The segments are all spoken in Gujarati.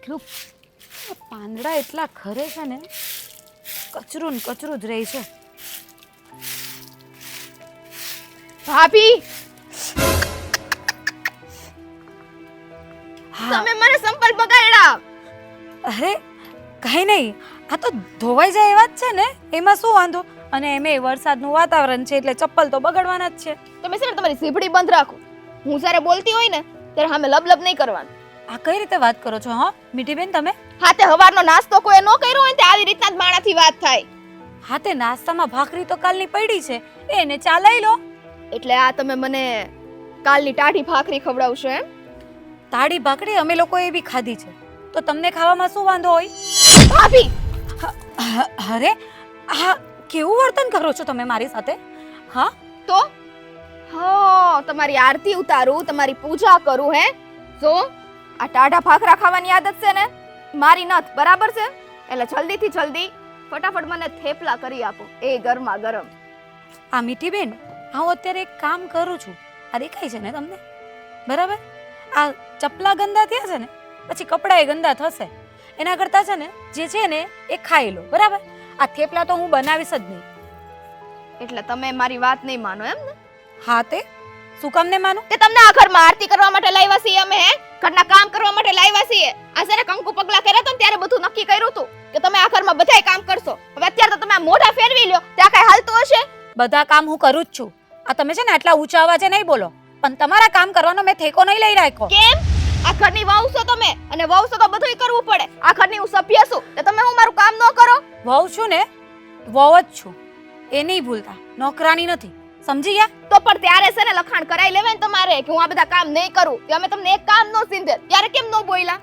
કેટલું પાંદડા એટલા ખરે છે ને, કચરું ને કચરું જ રહે છે. ભાભી હા તમે મારા સંપલ બગાડ્યા. અરે કઈ નહીં, આ તો ધોવાઈ જાય એવા જ છે ને, એમાં શું વાંધો? અને એમે વરસાદનું વાતાવરણ છે એટલે ચપ્પલ તો બગડવાના જ છે. તમે છે ને તમારી સીભડી બંધ રાખો. હું જ્યારે બોલતી હોય ને ત્યારે સામે લબલબ નહીં કરવાનું. આ કઈ રીતે વાત કરો છો? હા મીઠી બેન, તમે હા તે હવારનો નાસ્તો કોઈ ન કર્યો હોય ને તે આવી રીતના જ માણાથી વાત થાય. હા તે નાસ્તામાં ભાખરી તો કાલની પડી છે, એને ચા લઈ લો. એટલે આ તમે મને કાલની ટાઢી ભાખરી ખવડાવશો એમ? તાળી ભાખરી અમે લોકો એવી ખાધી છે, તો તમને ખાવામાં શું વાંધો હોય? ભાભી અરે હા, કેવું વર્તન કરો છો તમે મારી સાથે? હા તો હા તમારી આરતી ઉતારું, તમારી પૂજા કરું હે? જો આ ટાઢા ભાખરા ખાવાની આદત છે ને મારી નથ, બરાબર છે? એટલે જલ્દીથી જલ્દી ફટાફટ મને થેપલા કરી આપો, એ ગરમા ગરમ. આ મીઠી બેન, હું અત્યારે એક કામ કરું છું, આ દેખાય છે ને તમને? બરાબર, આ ચપલા ગંદા થયા છે ને પછી કપડાં ગંદા થશે, એના કરતા છે ને જે છે ને એ ખાઈ લો. બરાબર, આ થેપલા તો હું બનાવીશ જ નહીં. એટલે તમે મારી વાત નહીં માનો એમ ને? હા તે શું કામ ને માનું? તે તમને આ ઘરમાં આરતી કરવા માટે લાવ્યા છીએ અમે, હે? ઘરના કામ કરવા માટે લાવ્યા છીએ. આ જ્યારે કંકુ પગલા કર્યા હતા ને ત્યારે બધું નક્કી કર્યું હતું કે તમે આ ઘરમાં બધાય કામ કરશો. હવે અત્યારે તો તમે આ મોઢા ફેરવી લ્યો, ત્યાં કઈ હાલતું હશે? બધા કામ હું કરું જ છું. આ તમે છે ને આટલા ઊંચા અવાજે નહીં બોલો, પણ તમારા કામ કરવાનો મેં ઠેકો નહીં લઈ રાખ્યો. કેમ? આ ઘરની વહુ છો તમે, અને વહુ છો તો બધુંય કરવું પડે. આ ઘરની હું સભ્ય છું, તો તમે હું મારું કામ ન કરો? વહુ છું ને, વહુ જ છું, એ નહીં ભૂલતા, નોકરાની નથી. સમજી ગયા? તો પણ ત્યારે છે ને લખાણ કરાઈ લેવાય ને તમારે કે હું આ બધા કામ નહીં કરું, કે અમે તમને એક કામ ન સીંધે, ત્યારે કેમ ન બોલ્યા?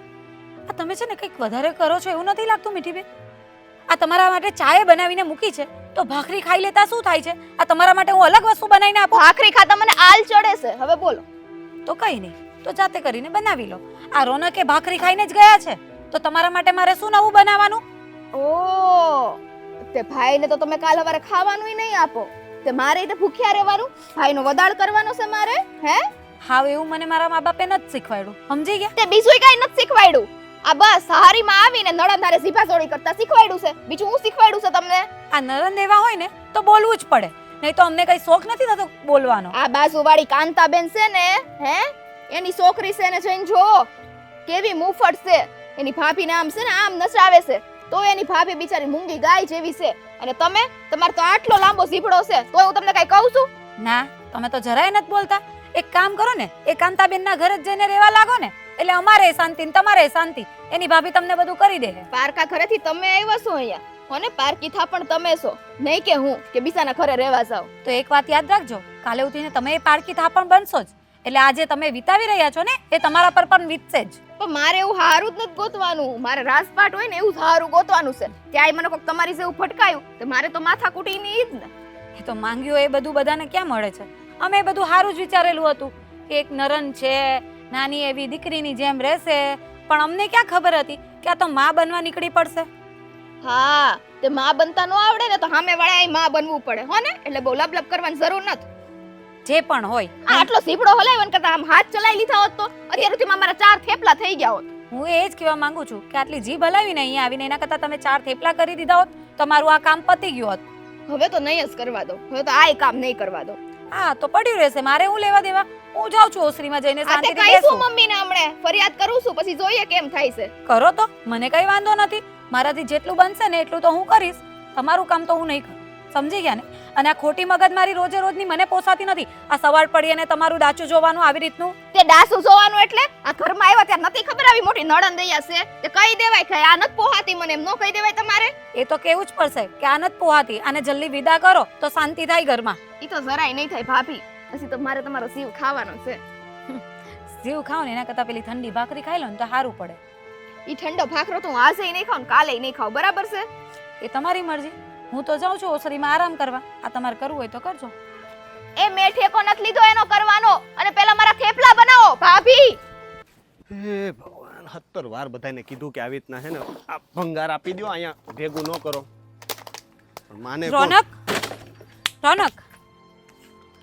આ તમે છે ને કંઈક વધારે કરો છો એવું નથી લાગતું મીઠી બેન? આ તમારા માટે ચાય બનાવીને મૂકી છે, તો ભાખરી ખાઈ લેતા શું થાય છે? આ તમારા માટે હું અલગ વસ્તુ બનાવીને આપું? ભાખરી ખાતા મને આલ ચડે છે. હવે બોલો. તો કઈ નહીં, તો જાતે કરીને બનાવી લો. આ રોનકે ભાખરી ખાઈને જ ગયા છે, તો તમારા માટે મારે શું નવું બનાવવાનું? ઓ તે ભાઈને તો તમે કાલ સવારે ખાવાનુંય નહીં આપો, તે મારે તે ભૂખ્યા રહેવાનું, ભાઈનો વદાળ કરવાનો છે મારે, હે? હાવ એવું મને મારા મા બાપે નથી શીખવાડ્યું. સમજી ગયા? તે બીજુંય કાઈ નથી શીખવાડ્યું. આ બસ સહારીમાં આવીને નળંધારે સીભાસોડી કરતા શીખવાડ્યું છે. બીજું હું શીખવાડ્યું છે તમને? આ નરન એવા હોય ને તો બોલવું જ પડે, નહીં તો અમને કઈ શોખ નથી થતો બોલવાનો. આ બાજુવાળી કાંતાબેન છે ને, હે? એની છોકરી છે ને જઈને જો કેવી મુફટ છે. એની ભાભી નામ છે ને આમ નચાવે છે, તો એની ભાભી બિચારી મૂંગી ગાય જેવી છે. અને તમે, તમારે તો આટલો લાંબો ઝીપડો છે, તોય હું તમને કઈ કહું છું? ના, તમે તો જરાય નથી બોલતા. એક કામ કરો ને, એ કાંતાબેન ના ઘરે જ જઈને રહેવા લાગો ને, એટલે અમારે શાંતિ ને તમારે શાંતિ. એની ભાભી તમને બધું કરી દે. પારકા ઘરેથી તમે આવ્યા છો અહીંયા, કોને પારકી થા પણ તમે છો, નહીં કે હું કે બીજાના ઘરે રહેવા જાવ. તો એક વાત યાદ રાખજો, કાલે ઉઠીને તમે એ પારકી થા પણ બનશો જ. એટલે આજે તમે વિતાવી રહ્યા છો ને, એ તમારા પર પણ વીતશે જ. પણ મારે એવું હારું જ નથી ગોતવાનું. મારે રાજપાટ હોય ને એવું હારું ગોતવાનું છે. ત્યાંય મને કોક તમારી જેવું ફટકાયું તો મારે તો માથા કૂટીની ઈ જ ને. એ તો માંગ્યું એ બધું બધાને ક્યાં મળે છે? અમે એ બધું સારું જ વિચારેલું હતું કે એક નરન છે, નાની એવી દીકરીની જેમ રહેશે, પણ અમને ક્યાં ખબર હતી કે આ તો માં બનવા નીકળી પડશે. હા તે માં બનતા ન આવડે ને તો સામે વાળાએ માં બનવું પડે હો ને, એટલે બહુ લબલબ કરવાની જરૂર નથી. જે પણ હોય, આ આટલો સીપડો હલાવ્યો ને કરતા આમ હાથ ચલાવી લીધા હોત તો અત્યાર સુધીમાં મારા 4 થેપલા થઈ ગયા હોત. હું એ જ કહેવા માંગુ છું કે આટલી જીભ હલાવીને અહીંયા આવીને એના કરતા તમે 4 થેપલા કરી દીધા હોત તો મારું આ કામ પતી ગયું હોત. હવે તો નહીં જ કરવા દો, હવે તો આય કામ નહીં કરવા દો. હા તો પડ્યું રહેશે, મારે હું લેવા દેવા? હું જાઉં છું ઓસરીમાં જઈને આ તે શાંતિથી કહીશું બેસું. મમ્મીને હમણે ફરિયાદ કરું છું, પછી જોઈએ કેમ થાય છે. કરો તો, મને કઈ વાંધો નથી. મારાથી જેટલું બનશે ને એટલું તો હું કરીશ, તમારું કામ તો હું નહીં કરું. સમજી ગયા ને? અને આ ખોટી મગજ મારી રોજે રોજની મને પોસાતી નથી. આ સવાર પડી અને તમારું દાચું જોવાનું આવી રીતનું. તે ડાસુ જોવાનું એટલે આ ઘરમાં આવ્યા ત્યારે નથી ખબર આવી મોટી નળન દયા છે તે કહી દેવાય કે આ નથી પોહાતી મને, એમ નો કહી દેવાય તમારે? એ તો કેવું જ પડશે કે આ નથી પોહાતી, આને જલ્દી વિદા કરો તો શાંતિ થાય ઘરમાં. ઈ તો જરાય નહીં થાય ભાભી, પછી તો મારે તમારો જીવ ખાવાનો છે. જીવ ખાવ ને એના કરતા પેલી ઠંડી ભાખરી ખાઈ લો ને તો સારું પડે. ઈ ઠંડો ભાખરો તો હું આજે નહીં ખાઉં ને કાલે નહીં ખાઉં, બરાબર છે? એ તમારી મરજી. હું તો જાઉં છું ઓસરીમાં આરામ કરવા. આ તમારે કરવું હોય તો કરજો. એ મેં ઠેકો નથી લીધો એનો કરવાનો, અને પેલા મારા થેપલા બનાવો ભાભી. હે ભગવાન, 70 વાર બધાને કીધું કે આવી રીતના છે ને આ ભંગાર આપી દો, અહીંયા ભેગું ન કરો. પણ માને કોણ? રોનક,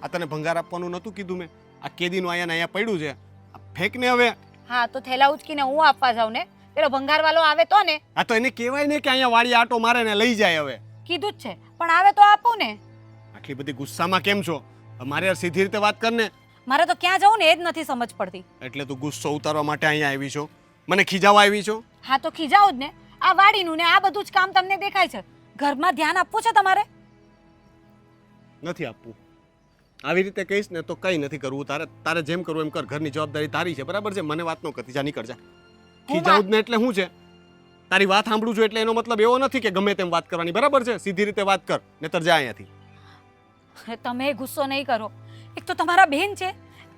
આ તને ભંગાર આપવાનું નતું કીધું મેં? આ કેદીનું અહીંયા ને અહીંયા પડ્યું છે, આ ફેંક ને હવે. હા તો થેલા ઉચકીને હું આપવા જાઉં ને, પેલો ભંગારવાળો આવે તો ને. આ તો એને કહેવાય ને કે અહીંયા વાડી આટો મારે ને લઈ જાય. હવે કીધું જ છે, પણ આવે તો આપું ને. આટલી બધી ગુસ્સામાં કેમ છો? મારે યાર સીધી રીતે વાત કર ને. મારે તો ક્યાં જવું ને એ જ નથી સમજ પડતી. એટલે તું ગુસ્સો ઉતારવા માટે અહીંયા આવી છો? મને ખીજાવા આવી છો? હા તો ખીજાવું જ ને. આ વાડીનું ને આ બધું જ કામ તમને દેખાય છે. ઘરમાં ધ્યાન આપવું છે તમારે? નથી આપવું. આવી રીતે કહીશ ને તો કંઈ નથી કરવું. તારે જેમ કરવું એમ કર. ઘરની જવાબદારી તારી છે, બરાબર છે? મને વાત ન કરતી, જા નીકળ જા. ખીજાવું જ ને એટલે શું છે? તારી વાત સાંભળું છું એટલે એનો મતલબ એવો નથી કે ગમે તેમ વાત કરવાની, બરાબર છે? સીધી રીતે વાત કર, નહીતર જા અહીંયાથી. તમે ગુસ્સો નહીં કરો. એક તો તમારા બહેન છે,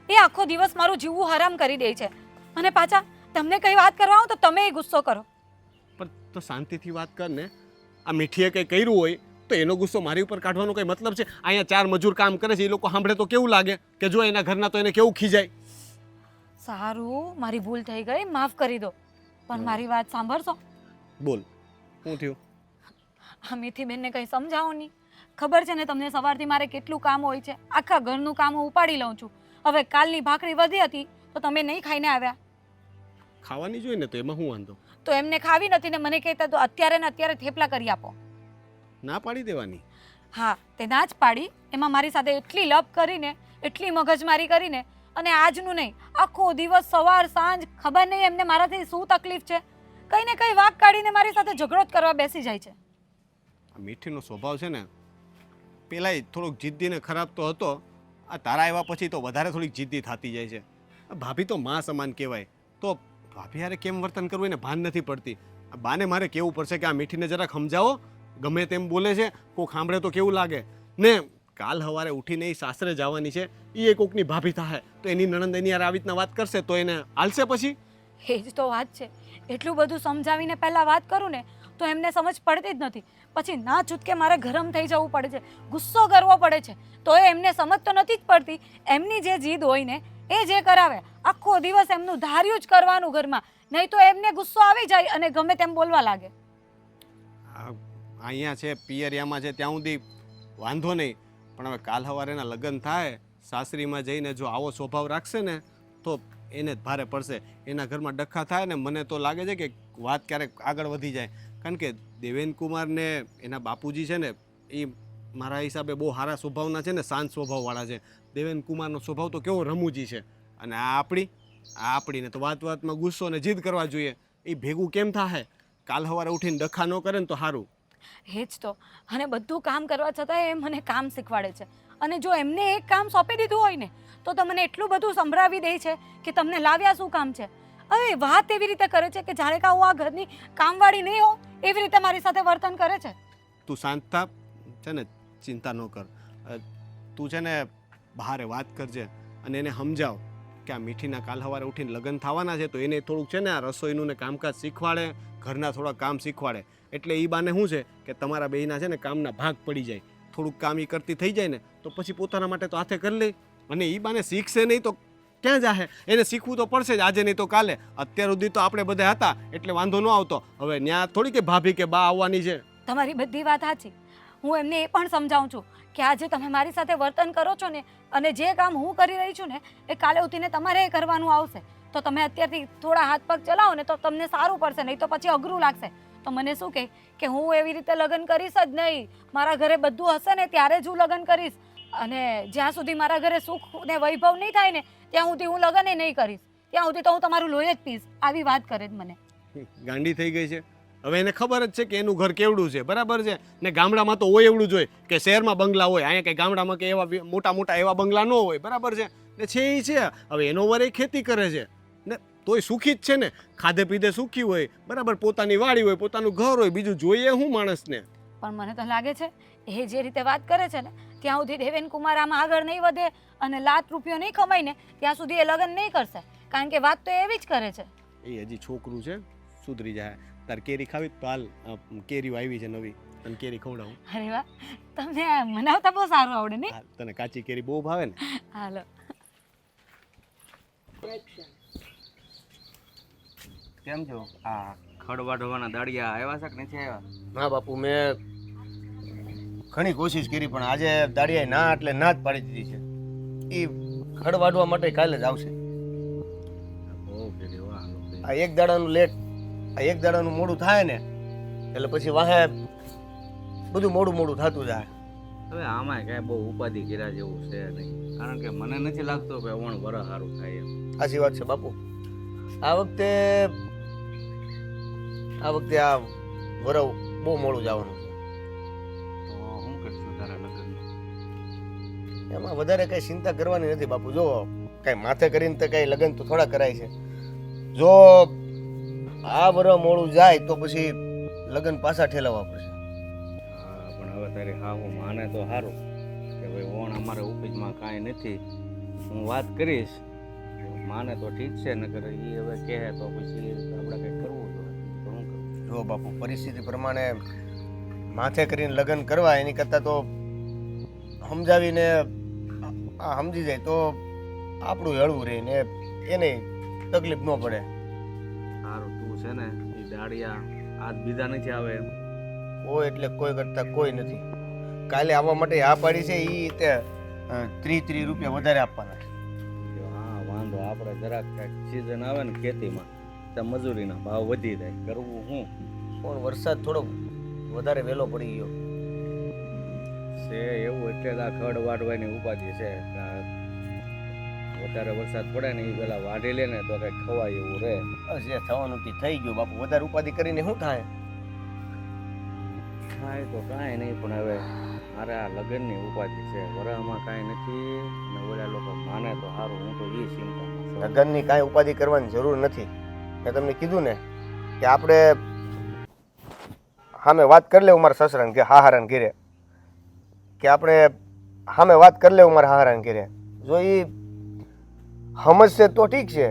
એ આખો દિવસ મારું જીવવું હરામ કરી દે છે, અને પાછા તમને કઈ વાત કરવા આવું તો તમે ગુસ્સો કરો. પણ તો શાંતિથી વાત કર ને. આ મીઠીએ કંઈ કર્યું હોય તો એનો ગુસ્સો મારી ઉપર કાઢવાનો કઈ મતલબ છે? અહીંયા 4 મજૂર કામ કરે છે, એ લોકો સાંભળે તો કેવું લાગે કે જો એના ઘરના તો એને કેવું ખીજાય. સારું, મારી ભૂલ થઈ ગઈ, માફ કરી દો. પણ મારી વાત સાંભળશો? બોલ, શું થયું? આ મીઠી બેનને કંઈ સમજાવો નહીં. ખબર છે ને તમને સવારથી મારે કેટલું કામ હોય છે. આખા ઘરનું કામ હું ઉપાડી લઉં છું. હવે કાલની ભાખરી વધી હતી તો તમે નહીં ખાઈને આવ્યા. ખાવાની જોઈએ ને, તો એમાં શું વાંધો? તો એમને ખાવી નથી ને મને કહેતા તો અત્યારે ને અત્યારે થેપલા કરી આપો. ના પાડી દેવાની. હા, તે ના જ પાડી. એમાં મારી સાથે એટલી લપ કરીને, એટલી મગજમારી કરીને, અને આજનું નહીં, આખો દિવસ સવાર સાંજ ખબર નહીં એમને મારાથી શું તકલીફ છે. કંઈ ને કંઈ વાક કાઢીને મારી સાથે ઝઘડો જ કરવા બેસી જાય છે. આ મીઠીનો સ્વભાવ છે ને, પેલાય થોડોક જિદ્દી ને ખરાબ તો હતો. આ તારા આવ્યા પછી તો વધારે થોડીક જિદ્દી થતી જાય છે. આ ભાભી તો માં સમાન કહેવાય. તો ભાભી યારે કેમ વર્તન કરવું એને ભાન નથી પડતી. આ બાને મારે કહેવું પડશે કે આ મીઠીને જરાક સમજાવો. ગમે તેમ બોલે છે, કોક સાંભળે તો કેવું લાગે ને. કાલ સવારે ઉઠીને એ સાસરે જવાની છે, એ કોકની ભાભી થાય તો એની નણંદ એની યાર આવી રીતના વાત કરશે તો એને હાલશે પછી? એ જ તો વાત છે. એટલું બધું સમજાવીને પહેલાં વાત કરું ને તો એમને સમજ પડતી જ નથી. પછી ના છૂટકે મારે ગરમ થઈ જવું પડે છે, ગુસ્સો કરવો પડે છે. તો એ એમને સમજ તો નથી જ પડતી. એમની જે જીદ હોય ને એ જે કરાવે, આખો દિવસ એમનું ધાર્યું જ કરવાનું ઘરમાં, નહીં તો એમને ગુસ્સો આવી જાય અને ગમે તેમ બોલવા લાગે. અહીંયા છે પિયરિયામાં છે ત્યાં સુધી વાંધો નહીં, પણ હવે કાલ સવારેના લગ્ન થાય, સાસરીમાં જઈને જો આવો સ્વભાવ રાખશે ને તો એને જ ભારે પડશે. એના ઘરમાં ડખા થાય ને મને તો લાગે છે કે વાત ક્યારેક આગળ વધી જાય. કારણ કે દેવેન કુમાર ને એના બાપુજી છે ને એ મારા હિસાબે બહુ સારા સ્વભાવના છે ને, શાંત સ્વભાવવાળા છે. દેવેન કુમારનો સ્વભાવ તો કેવો રમૂજી છે. અને આપણીને તો વાતમાં ગુસ્સો ને જીદ કરવા જોઈએ. એ ભેગું કેમ થાય? કાલ સવારે ઉઠીને ડખા ન કરે ને તો સારું. એ જ તો. અને બધું કામ કરવા છતાં એ મને કામ શીખવાડે છે. અને જો એમને એક કામ સોંપી દીધું હોય ને તો તમને એટલું બધું સંભળાવી દે છે કે તમને લાવ્યા શું કામ છે. હવે વાત એવી રીતે કરે છે કે જાણે કે હું આ ઘરની કામવાળી નહીં હોઉં એવી રીતે મારી સાથે વર્તન કરે છે. તું શાંત થા, છે ને, ચિંતા ન કર. તું છે ને બહારે વાત કરજે અને એને સમજાવ કે આ મીઠીના કાલ સવારે ઉઠીને લગ્ન થવાના છે તો એને થોડુંક છે ને આ રસોઈનું ને કામકાજ શીખવાડે, ઘરના થોડા કામ શીખવાડે. એટલે એ બાને શું છે કે તમારા બેયના છે ને કામના ભાગ પડી જાય. થોડુંક કામ એ કરતી થઈ જાય ને તો પછી પોતાના માટે તો હાથે કરી લે. અને એ બાને શીખશે નહીં તો ક્યાં જાહે? એને શીખવું તો પડશે જ, આજે નહીં તો કાલે. અત્યાર સુધી તો આપણે બધા હતા એટલે વાંધો ન આવતો. હવે ત્યાં થોડી કે ભાભી કે બા આવવાની છે. તમારી બધી વાત સાચી. હું એમને એ પણ સમજાવું છું કે આજે તમે મારી સાથે વર્તન કરો છો ને અને જે કામ હું કરી રહી છું ને એ કાલે ઉઠીને તમારે કરવાનું આવશે. તો તમે અત્યારથી થોડા હાથ પગ ચલાવો ને તો તમને સારું પડશે, નહીં તો પછી અઘરું લાગશે. તો મને શું કહે કે હું એવી રીતે લગ્ન કરીશ જ નહીં. મારા ઘરે બધું હશે ને ત્યારે જ હું લગ્ન કરીશ. અને જ્યાં સુધી મારા ઘરે સુખ ને વૈભવ નહીં થાય ને ત્યાં સુધી હું લગ્ન નહીં કરીશ. ત્યાં સુધી તો હું તમારું લોહી જ પીશ. આવી વાત કરે જ મને. ગાંડી થઈ ગઈ છે. હવે એને ખબર જ છે કે એનું ઘર કેવડું છે, બરાબર છે ને. ગામડામાં તો હોય એવડું જ હોય કે શહેરમાં બંગલા હોય. અહીંયા કંઈ ગામડામાં કે એવા મોટા એવા બંગલા ન હોય, બરાબર છે ને. છે એ છે. હવે એનો વરે ખેતી કરે છે ને તોય સુખી જ છે ને. ખાધે પીધે સુખી હોય, બરાબર. પોતાની વાડી હોય, પોતાનું ઘર હોય, બીજું જોઈએ હું માણસને. પણ મને તો લાગે છે એ જે રીતે વાત કરે છે ને ત્યાં સુધી દેવેન કુમાર આમાં આગળ નહીં વધે અને લાખ રૂપિયો નહીં કમાય ને ત્યાં સુધી એ લગ્ન નહીં કરશે. કારણ કે વાત તો એવી જ કરે છે. એ હજી છોકરું છે, સુધરી જાય. તાર કેરી ખાવી તો હાલ, કેરીઓ આવી છે નવી, તને કેરી ખવડાવું. અરે વાહ, તમને મનાવતા બહુ સારું આવડે ને. તને કાચી કેરી બહુ ભાવે ને. હાલો. કેમ છો? આ ખડવાઢવાના દાડિયા આવ્યા છે કે નથી આવ્યા? ના બાપુ, મેં ઘણી કોશિશ કરી પણ આજે દાડિયાએ ના એટલે ના જ પાડી દીધી છે. એ ખડ વાઢવા માટે કાલે જ આવશે. આ એક દાડાનું લેટ આ એક દાડાનું મોડું થાય ને એટલે પછી વાહે બધું મોડું મોડું થતું જાય. હવે આમાં કાંઈ બહુ ઉપાધિ કર્યા જેવું છે નહીં, કારણ કે મને નથી લાગતું કે ઓણ વરસ સારું થાય એમ. સાચી વાત છે બાપુ. આ વખતે આ વરવ બહુ મોડું જવાનું છે. તો શું કરશું તારા લગ્ન? એમાં વધારે કઈ ચિંતા કરવાની નથી બાપુ. જો કઈ માથે કરીને તો કઈ લગ્ન તો થોડા કરાય છે. જો આ વરવ મોડું જાય તો પછી લગ્ન પાછા ઠેલાવવા પડશે. હા, પણ હવે તારી હા હું માને તો સારું કે ભાઈ ઓણ અમારે ઉપજમાં કાંઈ નથી. હું વાત કરીશ, માને તો ઠીક છે, નકર એ હવે કહે તો પછી આપણે કંઈ કરવું જોઈએ. તો શું કરું? જો બાપુ પરિસ્થિતિ પ્રમાણે માથે કરીને લગ્ન કરવા એની કરતાં તો સમજાવીને આ સમજી જાય તો આપણું હળવું રહે ને એને તકલીફ ન પડે. સારું, તું છે ને એ દાડિયા આજ બીજા નથી આવે એમ. કોઈ એટલે કોઈ કરતા કોઈ નથી. કાલે આવવા માટે આ પાડી છે એ તે 30 રૂપિયા વધારે આપવાના છે. હા, વાંધો આપણે જરાક કાંઈક સિઝન આવે ને ખેતીમાં તો મજૂરીના ભાવ વધી જાય, કરવું શું પણ વરસાદ થોડો વધારે વહેલો પડી ગયો છે એવું, એટલે જ આ ખડ વાઢવાની ઉપાધિ છે. વધારે વરસાદ પડે ને એ પેલા વાઢી લે ને તો કંઈક ખવાય એવું રહે. બસ એ થવાનું તે થઈ ગયું બાપુ. વધારે ઉપાધિ કરીને શું થાય? થાય તો કાંઈ નહીં, પણ હવે મારે આ લગ્નની ઉપાધિ છે. વરામાં કાંઈ નથી ને ઓલા લોકો માને તો સારું, હું તો એ ચિંતામાં છું. લગ્નની કાંઈ ઉપાધિ કરવાની જરૂર નથી. મેં તમને કીધું ને કે આપણે સામે વાત કરી લેવું મારા સસરાને કે હાહારાને ઘેરે, કે આપણે સામે વાત કરી લેવું મારા હાહારાને ઘેરે. જો એ સમજશે તો ઠીક છે,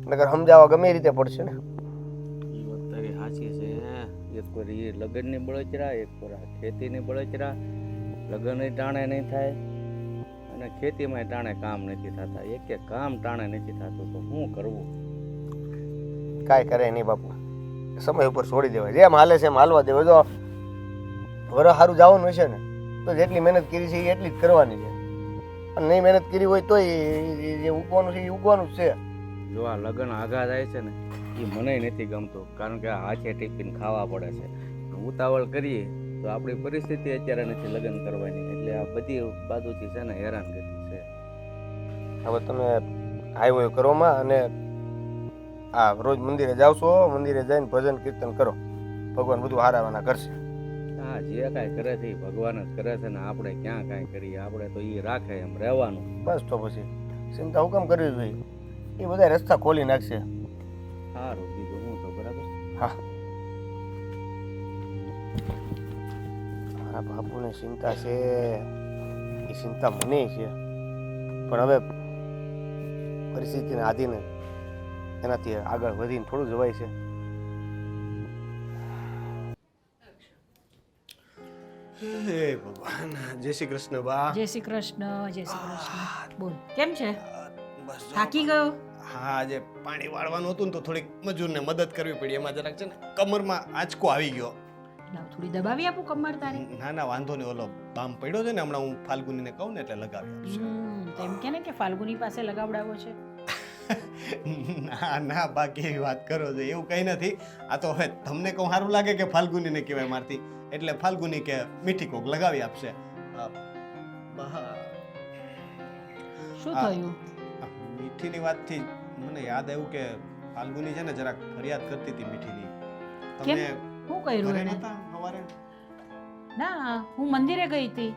નકર સમજાવવા ગમે એ રીતે પડશે ને. એ વાત તારી સાચી છે. એક પર એ લગ્નની બળતરા, એક પર આ ખેતીની બળતરા. લગ્ન ટાણે નહીં થાય અને ખેતીમાં ટાણે કામ નથી થતા. એક કામ ટાણે નથી થતું, તો શું કરવું? કાંઈ કરે નહીં બાપુ, સમય ઉપર છોડી દેવાય. જેમ હાલે છે એમ હાલવા દેવાય. જો વરસ સારું જવાનું હશે ને તો જેટલી મહેનત કરી છે એ એટલી જ કરવાની છે, અને નહીં મહેનત કરી હોય તો જે ઉગવાનું છે એ ઉગવાનું જ છે. જો આ લગ્ન આઘા જાય છે ને એ મને નથી ગમતું, કારણ કે આ હાથે ટિફિન ખાવા પડે છે. ઉતાવળ કરીએ તો આપણી પરિસ્થિતિ અત્યારે નથી લગ્ન કરવાની, એટલે આ બધી બાજુથી છે ને હેરાનગતિ છે. હવે તમે હાઈવે કરવામાં અને આ રોજ મંદિરે જાવ છો, મંદિરે જઈને ભજન કીર્તન કરો, ભગવાન બધું હારાવાના કરશે. હા, જે કાંઈ કરે છે એ ભગવાન જ કરે છે ને આપણે ક્યાં કાંઈ કરીએ. આપણે તો એ રાખે એમ રહેવાનું. બસ તો પછી ચિંતા હુકમ કરવી જોઈએ, એ બધા રસ્તા ખોલી નાખશે. સારું કીધું, હું તો બરાબર. હા, મારા બાપુને ચિંતા છે એ ચિંતા મને છે, પણ હવે પરિસ્થિતિને આધીને એનાથી આગળ વધીને થોડું જવાય છે. હે ભગવાન, જય શ્રી કૃષ્ણ બા. જય શ્રી કૃષ્ણ. જય શ્રી કૃષ્ણ. બોલ, કેમ છે? બસ જો. થાકી ગયો? હા, આજે પાણી વાળવાનું હતું ને તો થોડીક મજૂરને મદદ કરવી પડી. એમાં જરાક છે ને કમરમાં આંચકો આવી ગયો. લાવ થોડી દબાવી આપું કમર તારી. ના ના, વાંધો નહીં. ઓલો બામ પડ્યો છે ને હમણાં, હું ફાલ્ગુનીને કહું ને એટલે લગાવી આપશે. તો એમ કે ને કે ફાલ્ગુની પાસે લગાવડાવ્યો છે. ના ના બા, કેવી વાત કરો છો? એવું કંઈ નથી. આ તો હવે તમને કહું સારું લાગે કે ફાલ્ગુનીને કહેવાય મારથી, એટલે ફાલ્ગુની કે મીઠી કોક લગાવી આપશે. બા, શું આ- થયું? મીઠીની વાતથી મને યાદ આવ્યું કે ફાલ્ગુની છે ને જરાક ફરિયાદ કરતી હતી મીઠીની. કેમ? તમને શું કર્યું ઘરે એને? નહોતા સવારે? ના, હું મંદિરે ગઈ હતી.